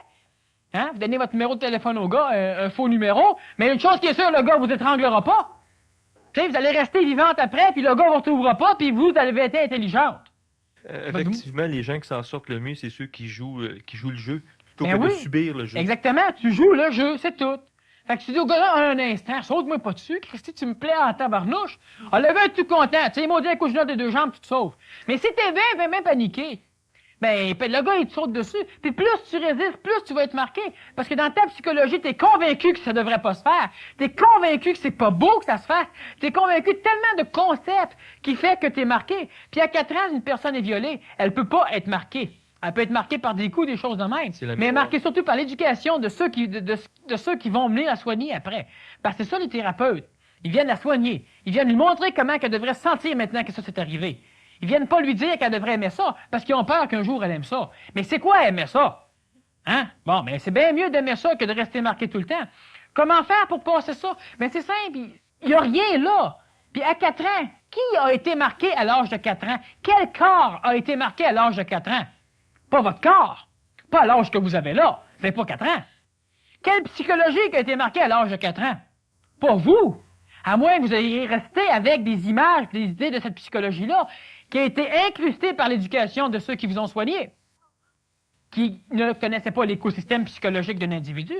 Hein? Vous donnez votre numéro de téléphone au gars, un faux numéro, mais une chose qui est sûre, le gars vous étranglera pas. T'sais, vous allez rester vivante après, puis le gars ne vous retrouvera pas, puis vous allez être intelligente. Effectivement, les gens qui s'en sortent le mieux, c'est ceux qui jouent le jeu, plutôt Ben que de oui. subir le jeu. Exactement, tu joues le jeu, c'est tout. Fait que tu dis au gars, un instant, saute-moi pas dessus, Christy, tu me plais en tabarnouche. Ah, le gars est tout content, tu sais, il m'a dit un coup de genou de 2 jambes, tu te sauves. Mais si t'es bien même paniqué, Ben, le gars, il te saute dessus. Puis plus tu résistes, plus tu vas être marqué. Parce que dans ta psychologie, t'es convaincu que ça devrait pas se faire. T'es convaincu que c'est pas beau que ça se fasse. T'es convaincu de tellement de concepts qui fait que t'es marqué. Puis à 4 ans, une personne est violée. Elle peut pas être marquée. Elle peut être marquée par des coups, des choses de même. Mais marquée surtout par l'éducation de ceux qui vont venir la soigner après. Parce que c'est ça, les thérapeutes. Ils viennent la soigner. Ils viennent lui montrer comment qu'elle devrait se sentir maintenant que ça s'est arrivé. Ils viennent pas lui dire qu'elle devrait aimer ça, parce qu'ils ont peur qu'un jour elle aime ça. Mais c'est quoi aimer ça? Hein? Bon, mais c'est bien mieux d'aimer ça que de rester marqué tout le temps. Comment faire pour passer ça? Ben c'est simple, il n'y a rien là. Puis à 4 ans, qui a été marqué à l'âge de 4 ans? Quel corps a été marqué à l'âge de 4 ans? Pas votre corps. Pas à l'âge que vous avez là. Vous n'avez pas 4 ans. Quelle psychologie qui a été marquée à l'âge de 4 ans? Pas vous. À moins que vous ayez resté avec des images, des idées de cette psychologie-là, qui a été incrustée par l'éducation de ceux qui vous ont soigné, qui ne connaissaient pas l'écosystème psychologique d'un individu.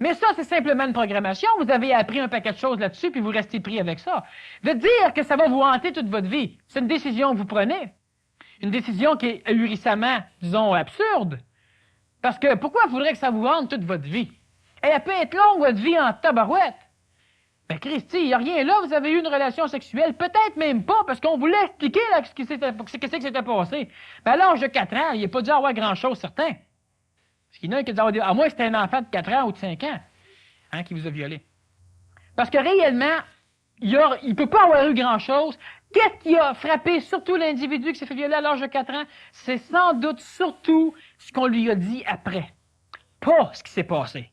Mais ça, c'est simplement une programmation. Vous avez appris un paquet de choses là-dessus, puis vous restez pris avec ça. De dire que ça va vous hanter toute votre vie, c'est une décision que vous prenez. Une décision qui est ahurissamment, disons, absurde. Parce que pourquoi il faudrait que ça vous hante toute votre vie? Et elle peut être longue, votre vie, en tabarouette. Ben, Christy, il n'y a rien là, vous avez eu une relation sexuelle, peut-être même pas, parce qu'on voulait expliquer là, ce que s'était passé. Ben, à l'âge de 4 ans, il n'a pas dû avoir grand-chose, certain. Parce qu'il y en a qui disent, à moins que c'était un enfant de 4 ans ou de 5 ans, hein, qui vous a violé. Parce que réellement, il ne peut pas avoir eu grand-chose. Qu'est-ce qui a frappé surtout l'individu qui s'est fait violer à l'âge de 4 ans? C'est sans doute surtout ce qu'on lui a dit après. Pas ce qui s'est passé.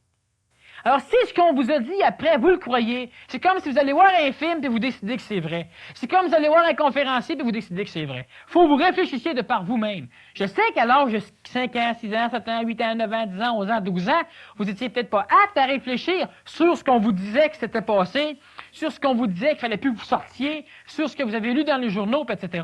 Alors, si ce qu'on vous a dit après, vous le croyez, c'est comme si vous allez voir un film et vous décidez que c'est vrai. C'est comme si vous allez voir un conférencier et vous décidez que c'est vrai. Faut vous réfléchissiez de par vous-même. Je sais qu'à l'âge de 5 ans, 6 ans, 7 ans, 8 ans, 9 ans, 10 ans, 11 ans, 12 ans, vous étiez peut-être pas apte à réfléchir sur ce qu'on vous disait que c'était passé, sur ce qu'on vous disait qu'il fallait plus que vous sortiez, sur ce que vous avez lu dans les journaux, etc.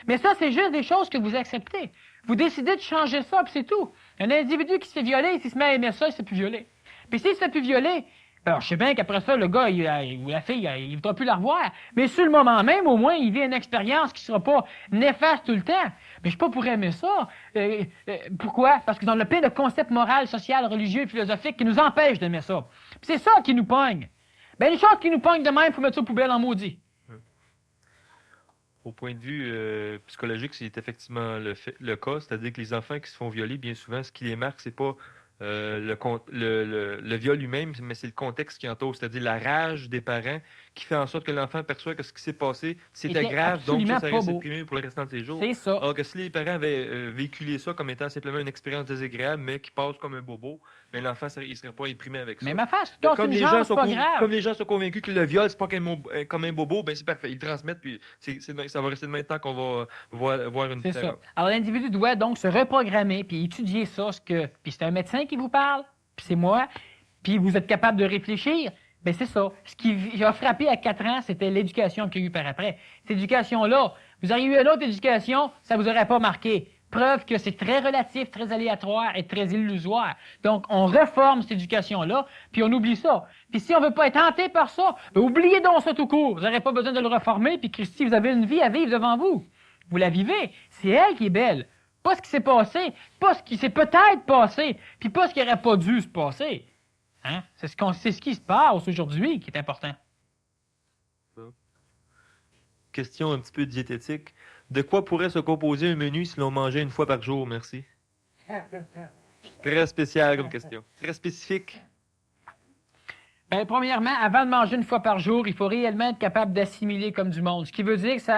Mais ça, c'est juste des choses que vous acceptez. Vous décidez de changer ça, puis c'est tout. Un individu qui se fait violer, s'il se met à aimer ça, il ne se fait plus violer. Puis s'il se fait plus violer, alors je sais bien qu'après ça, le gars ou la fille, il ne voudra plus la revoir. Mais sur le moment même, au moins, il vit une expérience qui ne sera pas néfaste tout le temps. Mais je ne suis pas pour aimer ça. Pourquoi? Parce qu'ils ont plein de concepts moraux, sociaux, religieux et philosophiques qui nous empêchent d'aimer ça. Puis c'est ça qui nous pogne. Ben une chose qui nous pogne de même, il faut mettre ça aux poubelles en maudit. Au point de vue psychologique, c'est effectivement le cas. C'est-à-dire que les enfants qui se font violer, bien souvent, ce qui les marque, c'est pas le viol lui-même, mais c'est le contexte qui entoure, c'est-à-dire la rage des parents qui fait en sorte que l'enfant perçoit que ce qui s'est passé, c'était grave, donc ça reste réprimé pour le restant de ses jours. C'est ça. Alors que si les parents avaient véhiculé ça comme étant simplement une expérience désagréable, mais qui passe comme un bobo, mais l'enfant, il ne serait pas imprimé avec ça. Mais ma face, comme les gens sont convaincus que le viol, c'est pas comme un bobo, ben c'est parfait. Ils transmettent, puis ça va rester de même temps qu'on va voir une différence. C'est ça. Alors l'individu doit donc se reprogrammer, puis étudier ça, puis c'est un médecin qui vous parle, puis c'est moi, puis vous êtes capable de réfléchir. Ben c'est ça. Ce qui a frappé à 4 ans, c'était l'éducation qu'il y a eu par après. Cette éducation-là, vous auriez eu une autre éducation, ça vous aurait pas marqué. Preuve que c'est très relatif, très aléatoire et très illusoire. Donc, on reforme cette éducation-là, puis on oublie ça. Puis si on veut pas être hanté par ça, ben oubliez donc ça tout court. Vous n'aurez pas besoin de le reformer, puis Christy, vous avez une vie à vivre devant vous. Vous la vivez. C'est elle qui est belle. Pas ce qui s'est passé, pas ce qui s'est peut-être passé, puis pas ce qui n'aurait pas dû se passer. Hein? C'est ce qui se passe aujourd'hui qui est important. Question un petit peu diététique. De quoi pourrait se composer un menu si l'on mangeait une fois par jour? Merci. Très spécial comme question. Très spécifique. Ben, premièrement, avant de manger une fois par jour, il faut réellement être capable d'assimiler comme du monde. Ce qui veut dire que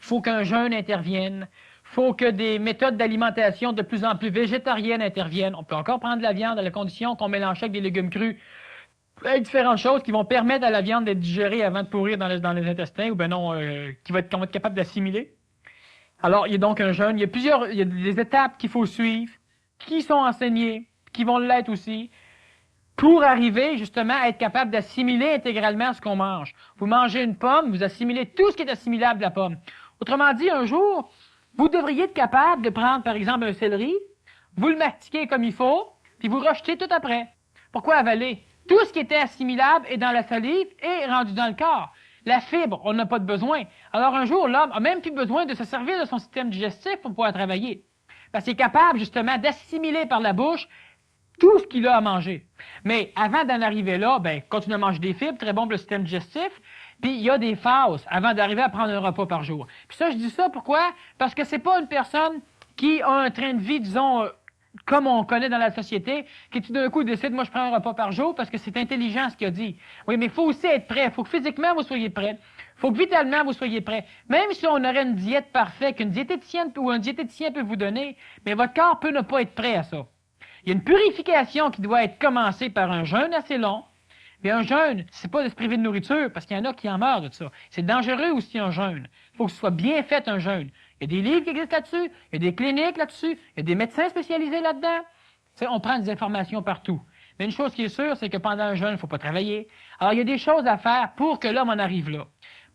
faut qu'un jeûne intervienne. Faut que des méthodes d'alimentation de plus en plus végétariennes interviennent. On peut encore prendre de la viande à la condition qu'on mélange avec des légumes crus, avec différentes choses qui vont permettre à la viande d'être digérée avant de pourrir dans les intestins, ou ben non, qu'on va être capable d'assimiler. Alors, il y a donc un jeûne. Il y a des étapes qu'il faut suivre, qui sont enseignées, qui vont l'être aussi, pour arriver justement à être capable d'assimiler intégralement ce qu'on mange. Vous mangez une pomme, vous assimilez tout ce qui est assimilable de la pomme. Autrement dit, un jour, vous devriez être capable de prendre, par exemple, un céleri, vous le mastiquez comme il faut, puis vous rejetez tout après. Pourquoi avaler? Tout ce qui était assimilable est dans la salive et rendu dans le corps. La fibre, on n'a pas de besoin. Alors un jour, l'homme a même plus besoin de se servir de son système digestif pour pouvoir travailler. Parce qu'il est capable, justement, d'assimiler par la bouche tout ce qu'il a à manger. Mais avant d'en arriver là, ben, continue à manger des fibres, très bon pour le système digestif. Puis il y a des phases avant d'arriver à prendre un repas par jour. Puis ça, je dis ça pourquoi? Parce que c'est pas une personne qui a un train de vie, disons, comme on connaît dans la société, qui tout d'un coup décide, moi je prends un repas par jour parce que c'est intelligent ce qu'il a dit. Oui, mais il faut aussi être prêt. Il faut que physiquement vous soyez prêt. Il faut que vitalement vous soyez prêt. Même si on aurait une diète parfaite qu'une diététicienne ou un diététicien peut vous donner, mais votre corps peut ne pas être prêt à ça. Il y a une purification qui doit être commencée par un jeûne assez long. Puis un jeûne, c'est pas de se priver de nourriture, parce qu'il y en a qui en meurent de ça. C'est dangereux aussi un jeûne. Il faut que ce soit bien fait un jeûne. Il y a des livres qui existent là-dessus, il y a des cliniques là-dessus, il y a des médecins spécialisés là-dedans. Tu sais, on prend des informations partout. Mais une chose qui est sûre, c'est que pendant un jeûne, il ne faut pas travailler. Alors, il y a des choses à faire pour que l'homme en arrive là.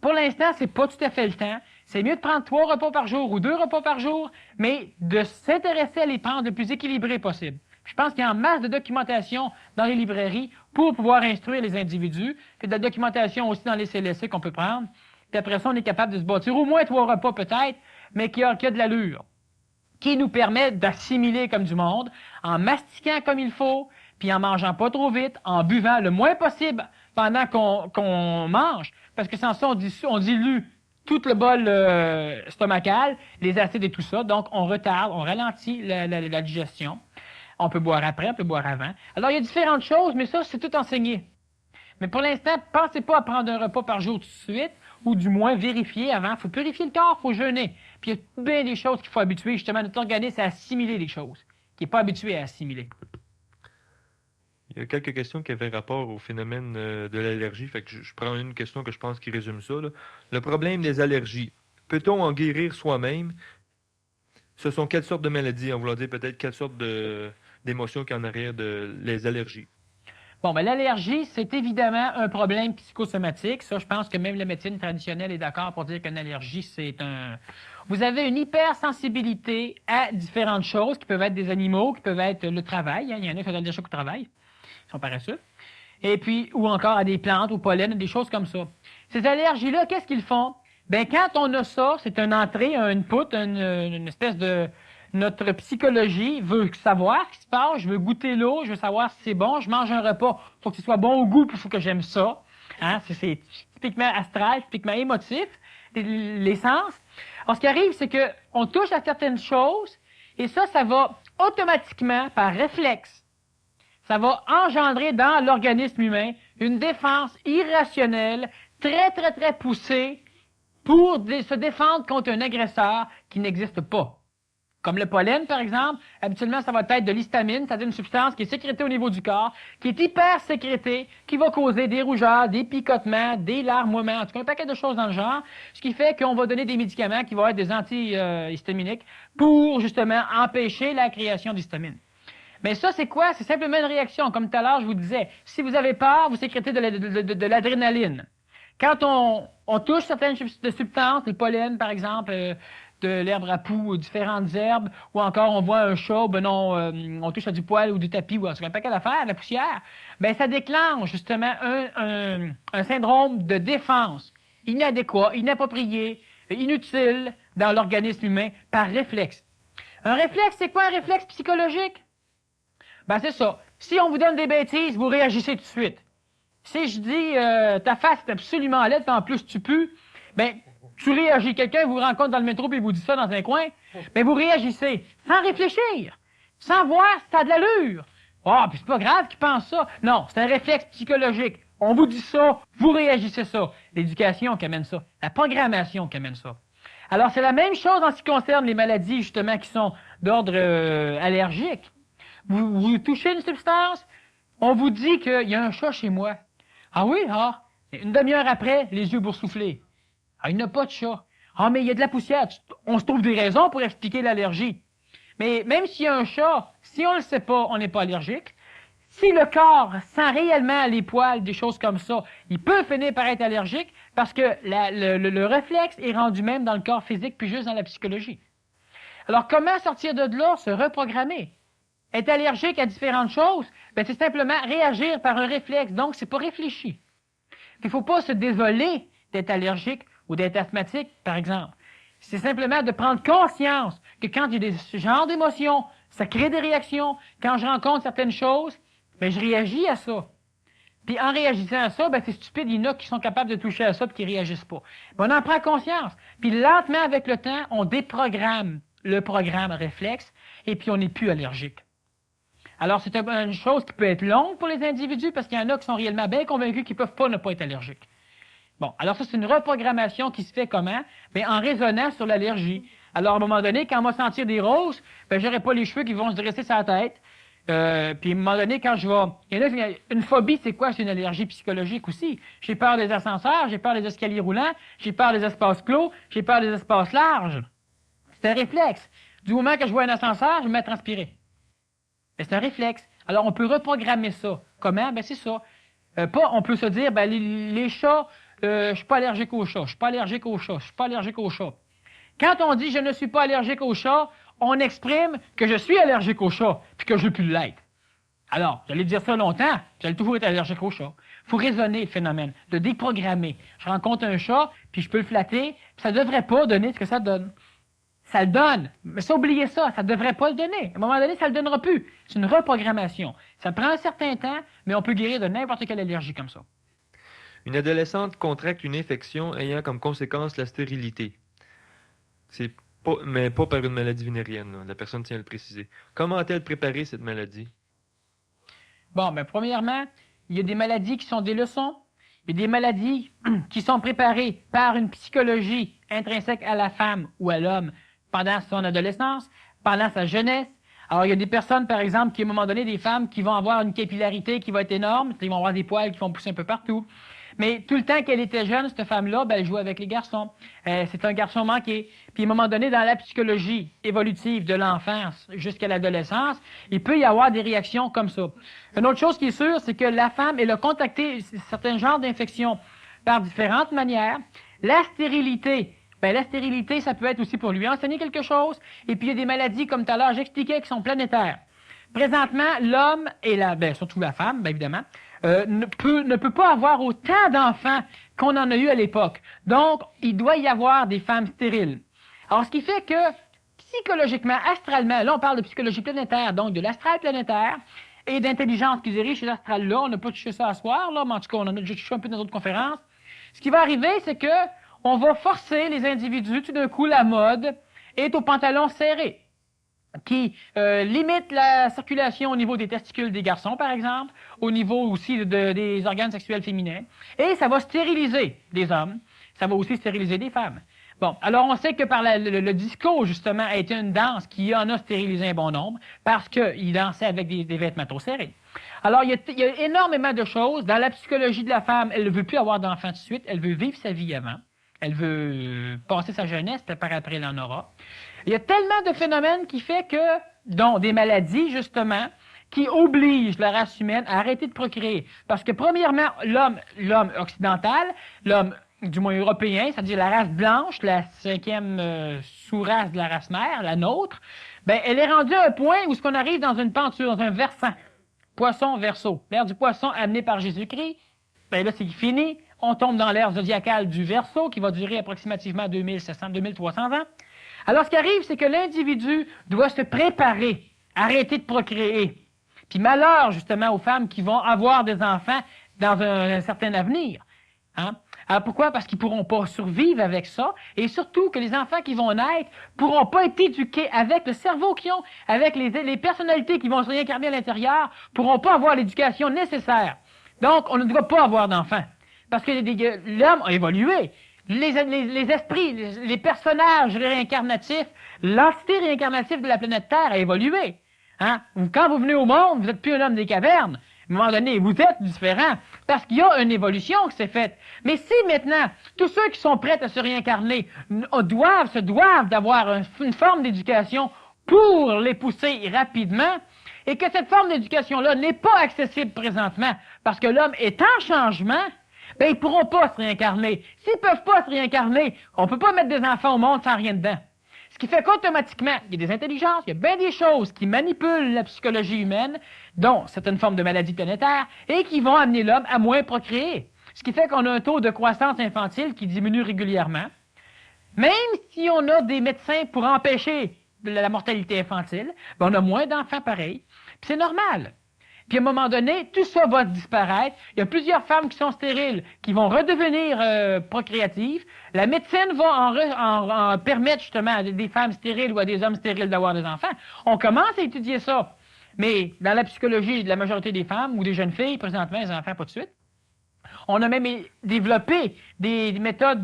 Pour l'instant, c'est pas tout à fait le temps. C'est mieux de prendre 3 repas par jour ou 2 repas par jour, mais de s'intéresser à les prendre le plus équilibré possible. Je pense qu'il y a en masse de documentation dans les librairies pour pouvoir instruire les individus, puis de la documentation aussi dans les CLSC qu'on peut prendre. Puis après ça, on est capable de se bâtir au moins 3 repas peut-être, mais qui a de l'allure, qui nous permet d'assimiler comme du monde, en mastiquant comme il faut, puis en mangeant pas trop vite, en buvant le moins possible pendant qu'on mange, parce que sans ça, on dilue tout le bol stomacal, les acides et tout ça, donc on retarde, on ralentit la digestion. On peut boire après, on peut boire avant. Alors, il y a différentes choses, mais ça, c'est tout enseigné. Mais pour l'instant, pensez pas à prendre un repas par jour tout de suite, ou du moins vérifier avant. Il faut purifier le corps, il faut jeûner. Puis il y a bien des choses qu'il faut habituer, justement, notre organisme à assimiler les choses, qui n'est pas habitué à assimiler. Il y a quelques questions qui avaient rapport au phénomène de l'allergie. Fait que je prends une question que je pense qui résume ça, là. Le problème des allergies. Peut-on en guérir soi-même? Ce sont quelles sortes de maladies? En voulant dire peut-être quelles sortes d'émotions qu'il y a en arrière de les allergies. Bon, ben l'allergie, c'est évidemment un problème psychosomatique. Ça, je pense que même la médecine traditionnelle est d'accord pour dire qu'une allergie, c'est un... Vous avez une hypersensibilité à différentes choses qui peuvent être des animaux, qui peuvent être le travail. Hein. Il y en a qui sont allergiques au travail. Ils sont paresseux. Et puis, ou encore à des plantes, au pollen, des choses comme ça. Ces allergies-là, qu'est-ce qu'ils font? Ben, quand on a ça, c'est une entrée, un input, une espèce de... Notre psychologie veut savoir ce qui se passe, je veux goûter l'eau, je veux savoir si c'est bon, je mange un repas, il faut que ce soit bon au goût, puis il faut que j'aime ça. Hein? C'est typiquement astral, typiquement émotif, les sens. Alors, ce qui arrive, c'est qu'on touche à certaines choses, et ça va automatiquement, par réflexe, ça va engendrer dans l'organisme humain une défense irrationnelle, très, très, très poussée, pour se défendre contre un agresseur qui n'existe pas. Comme le pollen, par exemple, habituellement, ça va être de l'histamine, c'est-à-dire une substance qui est sécrétée au niveau du corps, qui est hyper sécrétée, qui va causer des rougeurs, des picotements, des larmoiements, en tout cas un paquet de choses dans le genre, ce qui fait qu'on va donner des médicaments qui vont être des antihistaminiques pour, justement, empêcher la création d'histamine. Mais ça, c'est quoi? C'est simplement une réaction. Comme tout à l'heure, je vous disais, si vous avez peur, vous sécrétez de l'adrénaline. Quand on touche certaines substances, le pollen, par exemple, de l'herbe à poux, différentes herbes, ou encore on voit un chat, on touche à du poil ou du tapis, ou un paquet d'affaires, de la poussière, ben ça déclenche justement un syndrome de défense inadéquat, inapproprié, inutile dans l'organisme humain par réflexe. Un réflexe, c'est quoi un réflexe psychologique? Ben c'est ça. Si on vous donne des bêtises, vous réagissez tout de suite. Si je dis ta face est absolument laide, puis en plus tu pues, ben tu réagis. Quelqu'un vous rencontre dans le métro et vous dit ça dans un coin, ben vous réagissez sans réfléchir, sans voir si ça a de l'allure. Ah, puis c'est pas grave qu'il pense ça. Non, c'est un réflexe psychologique. On vous dit ça, vous réagissez ça. L'éducation qui amène ça, la programmation qui amène ça. Alors c'est la même chose en ce qui concerne les maladies justement qui sont d'ordre allergique. Vous touchez une substance, on vous dit qu'il y a un chat chez moi. Ah oui, ah. Une demi-heure après, les yeux boursouflés. Ah, il n'y a pas de chat. Ah, mais il y a de la poussière. On se trouve des raisons pour expliquer l'allergie. Mais même s'il y a un chat, si on ne le sait pas, on n'est pas allergique. Si le corps sent réellement les poils, des choses comme ça, il peut finir par être allergique parce que le réflexe est rendu même dans le corps physique puis juste dans la psychologie. Alors, comment sortir de là, se reprogrammer? Être allergique à différentes choses, ben c'est simplement réagir par un réflexe. Donc, c'est pas réfléchi. Il ne faut pas se désoler d'être allergique ou d'être asthmatique, par exemple. C'est simplement de prendre conscience que quand il y a des genres d'émotions, ça crée des réactions. Quand je rencontre certaines choses, ben, je réagis à ça. Puis en réagissant à ça, ben, c'est stupide, il y en a qui sont capables de toucher à ça et qui ne réagissent pas. Ben, on en prend conscience. Puis lentement, avec le temps, on déprogramme le programme réflexe et puis on n'est plus allergique. Alors, c'est une chose qui peut être longue pour les individus parce qu'il y en a qui sont réellement bien convaincus qu'ils ne peuvent pas ne pas être allergiques. Bon, alors ça, c'est une reprogrammation qui se fait comment? Bien, en raisonnant sur l'allergie. Alors, à un moment donné, quand on va sentir des roses, ben, j'aurai pas les cheveux qui vont se dresser sur la tête. Puis, à un moment donné, quand je vais... Il y en a, une phobie, c'est quoi? C'est une allergie psychologique aussi. J'ai peur des ascenseurs, j'ai peur des escaliers roulants, j'ai peur des espaces clos, j'ai peur des espaces larges. C'est un réflexe. Du moment que je vois un ascenseur, je me mets à transpirer. C'est un réflexe. Alors, on peut reprogrammer ça. Comment? Ben, c'est ça. On peut se dire, ben, les chats, je suis pas allergique aux chats, je suis pas allergique aux chats, je suis pas allergique aux chats. Quand on dit je ne suis pas allergique aux chats, on exprime que je suis allergique aux chats, puis que je ne veux plus l'être. Alors, j'allais dire ça longtemps, j'allais toujours être allergique aux chats. Il faut raisonner le phénomène, de déprogrammer. Je rencontre un chat, puis je peux le flatter, puis ça ne devrait pas donner ce que ça donne. Ça le donne, mais ça, oubliez ça, ça ne devrait pas le donner. À un moment donné, ça ne le donnera plus. C'est une reprogrammation. Ça prend un certain temps, mais on peut guérir de n'importe quelle allergie comme ça. Une adolescente contracte une infection ayant comme conséquence la stérilité. Mais pas par une maladie vénérienne, là. La personne tient à le préciser. Comment a-t-elle préparé cette maladie? Bon, ben premièrement, il y a des maladies qui sont des leçons. Il y a des maladies qui sont préparées par une psychologie intrinsèque à la femme ou à l'homme pendant son adolescence, pendant sa jeunesse. Alors, il y a des personnes, par exemple, qui, à un moment donné, des femmes qui vont avoir une capillarité qui va être énorme, ils vont avoir des poils qui vont pousser un peu partout. Mais tout le temps qu'elle était jeune, cette femme-là, ben, elle jouait avec les garçons. C'est un garçon manqué. Puis, à un moment donné, dans la psychologie évolutive de l'enfance jusqu'à l'adolescence, il peut y avoir des réactions comme ça. Une autre chose qui est sûre, c'est que la femme, elle a contacté certains genres d'infections par différentes manières. La stérilité, ça peut être aussi pour lui enseigner quelque chose. Et puis, il y a des maladies, comme tout à l'heure, j'expliquais, qui sont planétaires. Présentement, l'homme et surtout la femme, bien évidemment, ne peut pas avoir autant d'enfants qu'on en a eu à l'époque. Donc, il doit y avoir des femmes stériles. Alors, ce qui fait que, psychologiquement, astralement, là, on parle de psychologie planétaire, donc de l'astral planétaire, et d'intelligence qui dirige ces astrales-là. On n'a pas touché ça à soir, là, mais en tout cas, on en a déjà touché un peu dans d'autres conférences. Ce qui va arriver, c'est que on va forcer les individus, tout d'un coup, la mode est au pantalon serré, qui limite la circulation au niveau des testicules des garçons, par exemple, au niveau aussi des organes sexuels féminins, et ça va stériliser des hommes, ça va aussi stériliser des femmes. Bon, alors on sait que par le disco, justement, a été une danse qui en a stérilisé un bon nombre, parce qu'il dansait avec des vêtements trop serrés. Alors, il y a énormément de choses. Dans la psychologie de la femme, elle ne veut plus avoir d'enfants tout de suite, elle veut vivre sa vie avant. Elle veut passer sa jeunesse, puis par après, elle en aura. Il y a tellement de phénomènes qui fait que, dont des maladies, justement, qui obligent la race humaine à arrêter de procréer. Parce que, premièrement, l'homme occidental, l'homme, du moins européen, c'est-à-dire la race blanche, la cinquième sous-race de la race mère, la nôtre, ben, elle est rendue à un point où ce qu'on arrive dans une penture, dans un versant. Poisson, verseau. L'ère du poisson amenée par Jésus-Christ, ben là, c'est fini. On tombe dans l'ère zodiacale du Verseau, qui va durer approximativement 2700-2300 ans. Alors, ce qui arrive, c'est que l'individu doit se préparer, arrêter de procréer. Puis malheur, justement, aux femmes qui vont avoir des enfants dans un certain avenir. Hein? Alors, pourquoi? Parce qu'ils ne pourront pas survivre avec ça, et surtout que les enfants qui vont naître ne pourront pas être éduqués avec le cerveau qu'ils ont, avec les personnalités qui vont se réincarner à l'intérieur, ne pourront pas avoir l'éducation nécessaire. Donc, on ne doit pas avoir d'enfants. Parce que l'homme a évolué. Les esprits, les personnages réincarnatifs, l'entité réincarnative de la planète Terre a évolué. Hein? Quand vous venez au monde, vous n'êtes plus un homme des cavernes. À un moment donné, vous êtes différent. Parce qu'il y a une évolution qui s'est faite. Mais si maintenant, tous ceux qui sont prêts à se réincarner se doivent d'avoir une forme d'éducation pour les pousser rapidement, et que cette forme d'éducation-là n'est pas accessible présentement, parce que l'homme est en changement, ben, ils ne pourront pas se réincarner. S'ils ne peuvent pas se réincarner, on ne peut pas mettre des enfants au monde sans rien dedans. Ce qui fait qu'automatiquement, il y a des intelligences, il y a bien des choses qui manipulent la psychologie humaine, dont certaines formes de maladies planétaires, et qui vont amener l'homme à moins procréer. Ce qui fait qu'on a un taux de croissance infantile qui diminue régulièrement. Même si on a des médecins pour empêcher la mortalité infantile, ben, on a moins d'enfants pareil. Puis c'est normal. Puis à un moment donné, tout ça va disparaître. Il y a plusieurs femmes qui sont stériles, qui vont redevenir procréatives. La médecine va en permettre justement à des femmes stériles ou à des hommes stériles d'avoir des enfants. On commence à étudier ça. Mais dans la psychologie de la majorité des femmes ou des jeunes filles, présentement, les enfants pas de suite, on a même développé des méthodes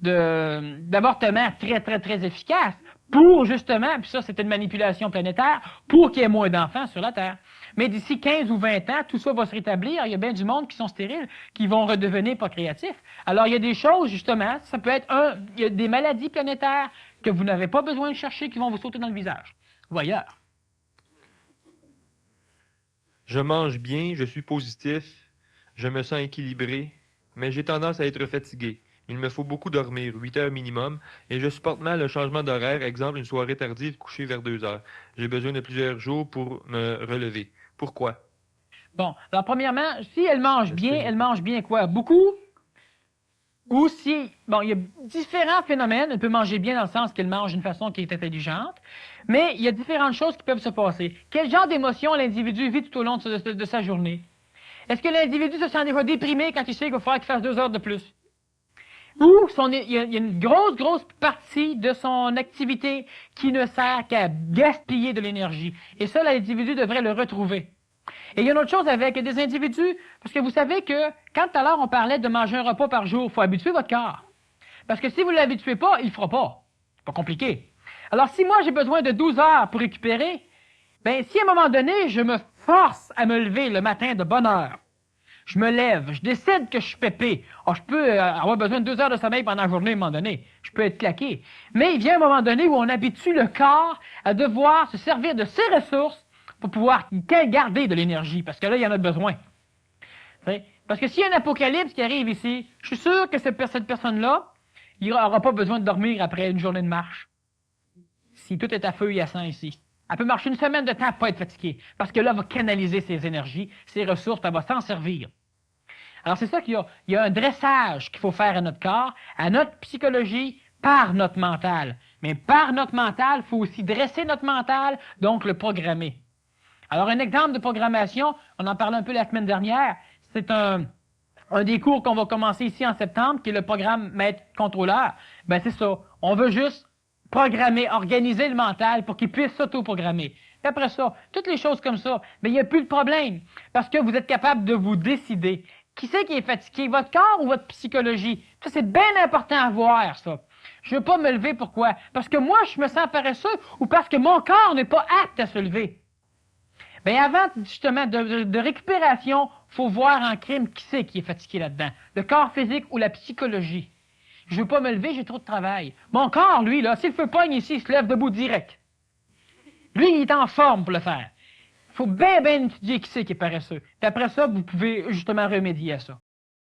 d'avortement très, très, très efficaces pour justement, puis ça, c'était une manipulation planétaire, pour qu'il y ait moins d'enfants sur la Terre. Mais d'ici 15 ou 20 ans, tout ça va se rétablir. Il y a bien du monde qui sont stériles, qui vont redevenir procréatifs. Alors, il y a des choses, justement, ça peut être il y a des maladies planétaires que vous n'avez pas besoin de chercher, qui vont vous sauter dans le visage. Voyeur. Je mange bien, je suis positif, je me sens équilibré, mais j'ai tendance à être fatigué. Il me faut beaucoup dormir, 8 heures minimum, et je supporte mal le changement d'horaire, exemple une soirée tardive couchée vers 2 heures. J'ai besoin de plusieurs jours pour me relever. Pourquoi? Bon, alors premièrement, si elle mange bien quoi? Beaucoup? Ou si, bon, il y a différents phénomènes. Elle peut manger bien dans le sens qu'elle mange d'une façon qui est intelligente, mais il y a différentes choses qui peuvent se passer. Quel genre d'émotion l'individu vit tout au long de sa journée? Est-ce que l'individu se sent déjà déprimé quand il sait qu'il va falloir qu'il fasse 2 heures de plus? Ou il y a une grosse partie de son activité qui ne sert qu'à gaspiller de l'énergie. Et ça, l'individu devrait le retrouver. Et il y a une autre chose avec des individus, parce que vous savez que quand tout à l'heure on parlait de manger un repas par jour, il faut habituer votre corps. Parce que si vous ne l'habituez pas, il ne le fera pas. C'est pas compliqué. Alors si moi j'ai besoin de 12 heures pour récupérer, ben si à un moment donné je me force à me lever le matin de bonne heure, je me lève, je décide que je suis pépé. Oh, je peux avoir besoin de 2 heures de sommeil pendant la journée à un moment donné. Je peux être claqué. Mais il vient un moment donné où on habitue le corps à devoir se servir de ses ressources pour pouvoir garder de l'énergie, parce que là, il y en a besoin. T'sais? Parce que s'il y a un apocalypse qui arrive ici, je suis sûr que cette personne-là, il n'aura pas besoin de dormir après une journée de marche. Si tout est à feu et à sang ici. Elle peut marcher une semaine de temps et pas être fatiguée, parce que là, elle va canaliser ses énergies, ses ressources, puis elle va s'en servir. Alors c'est ça qu'il y a un dressage qu'il faut faire à notre corps, à notre psychologie, par notre mental. Mais par notre mental, il faut aussi dresser notre mental, donc le programmer. Alors, un exemple de programmation, on en parlait un peu la semaine dernière, c'est un des cours qu'on va commencer ici en septembre, qui est le programme maître-contrôleur. Ben, c'est ça. On veut juste programmer, organiser le mental pour qu'il puisse s'auto-programmer. Puis après ça, toutes les choses comme ça, ben, il n'y a plus de problème. Parce que vous êtes capable de vous décider. Qui c'est qui est fatigué? Votre corps ou votre psychologie? Ça, c'est bien important à voir, ça. Je ne veux pas me lever, pourquoi? Parce que moi, je me sens paresseux ou parce que mon corps n'est pas apte à se lever. Bien, avant, justement, de récupération, il faut voir en crime qui c'est qui est fatigué là-dedans. Le corps physique ou la psychologie. Je ne veux pas me lever, j'ai trop de travail. Mon corps, lui, là, s'il le feu pogne ici, il se lève debout direct. Lui, il est en forme pour le faire. Il faut bien étudier qui c'est qui est paresseux. Puis après ça, vous pouvez justement remédier à ça.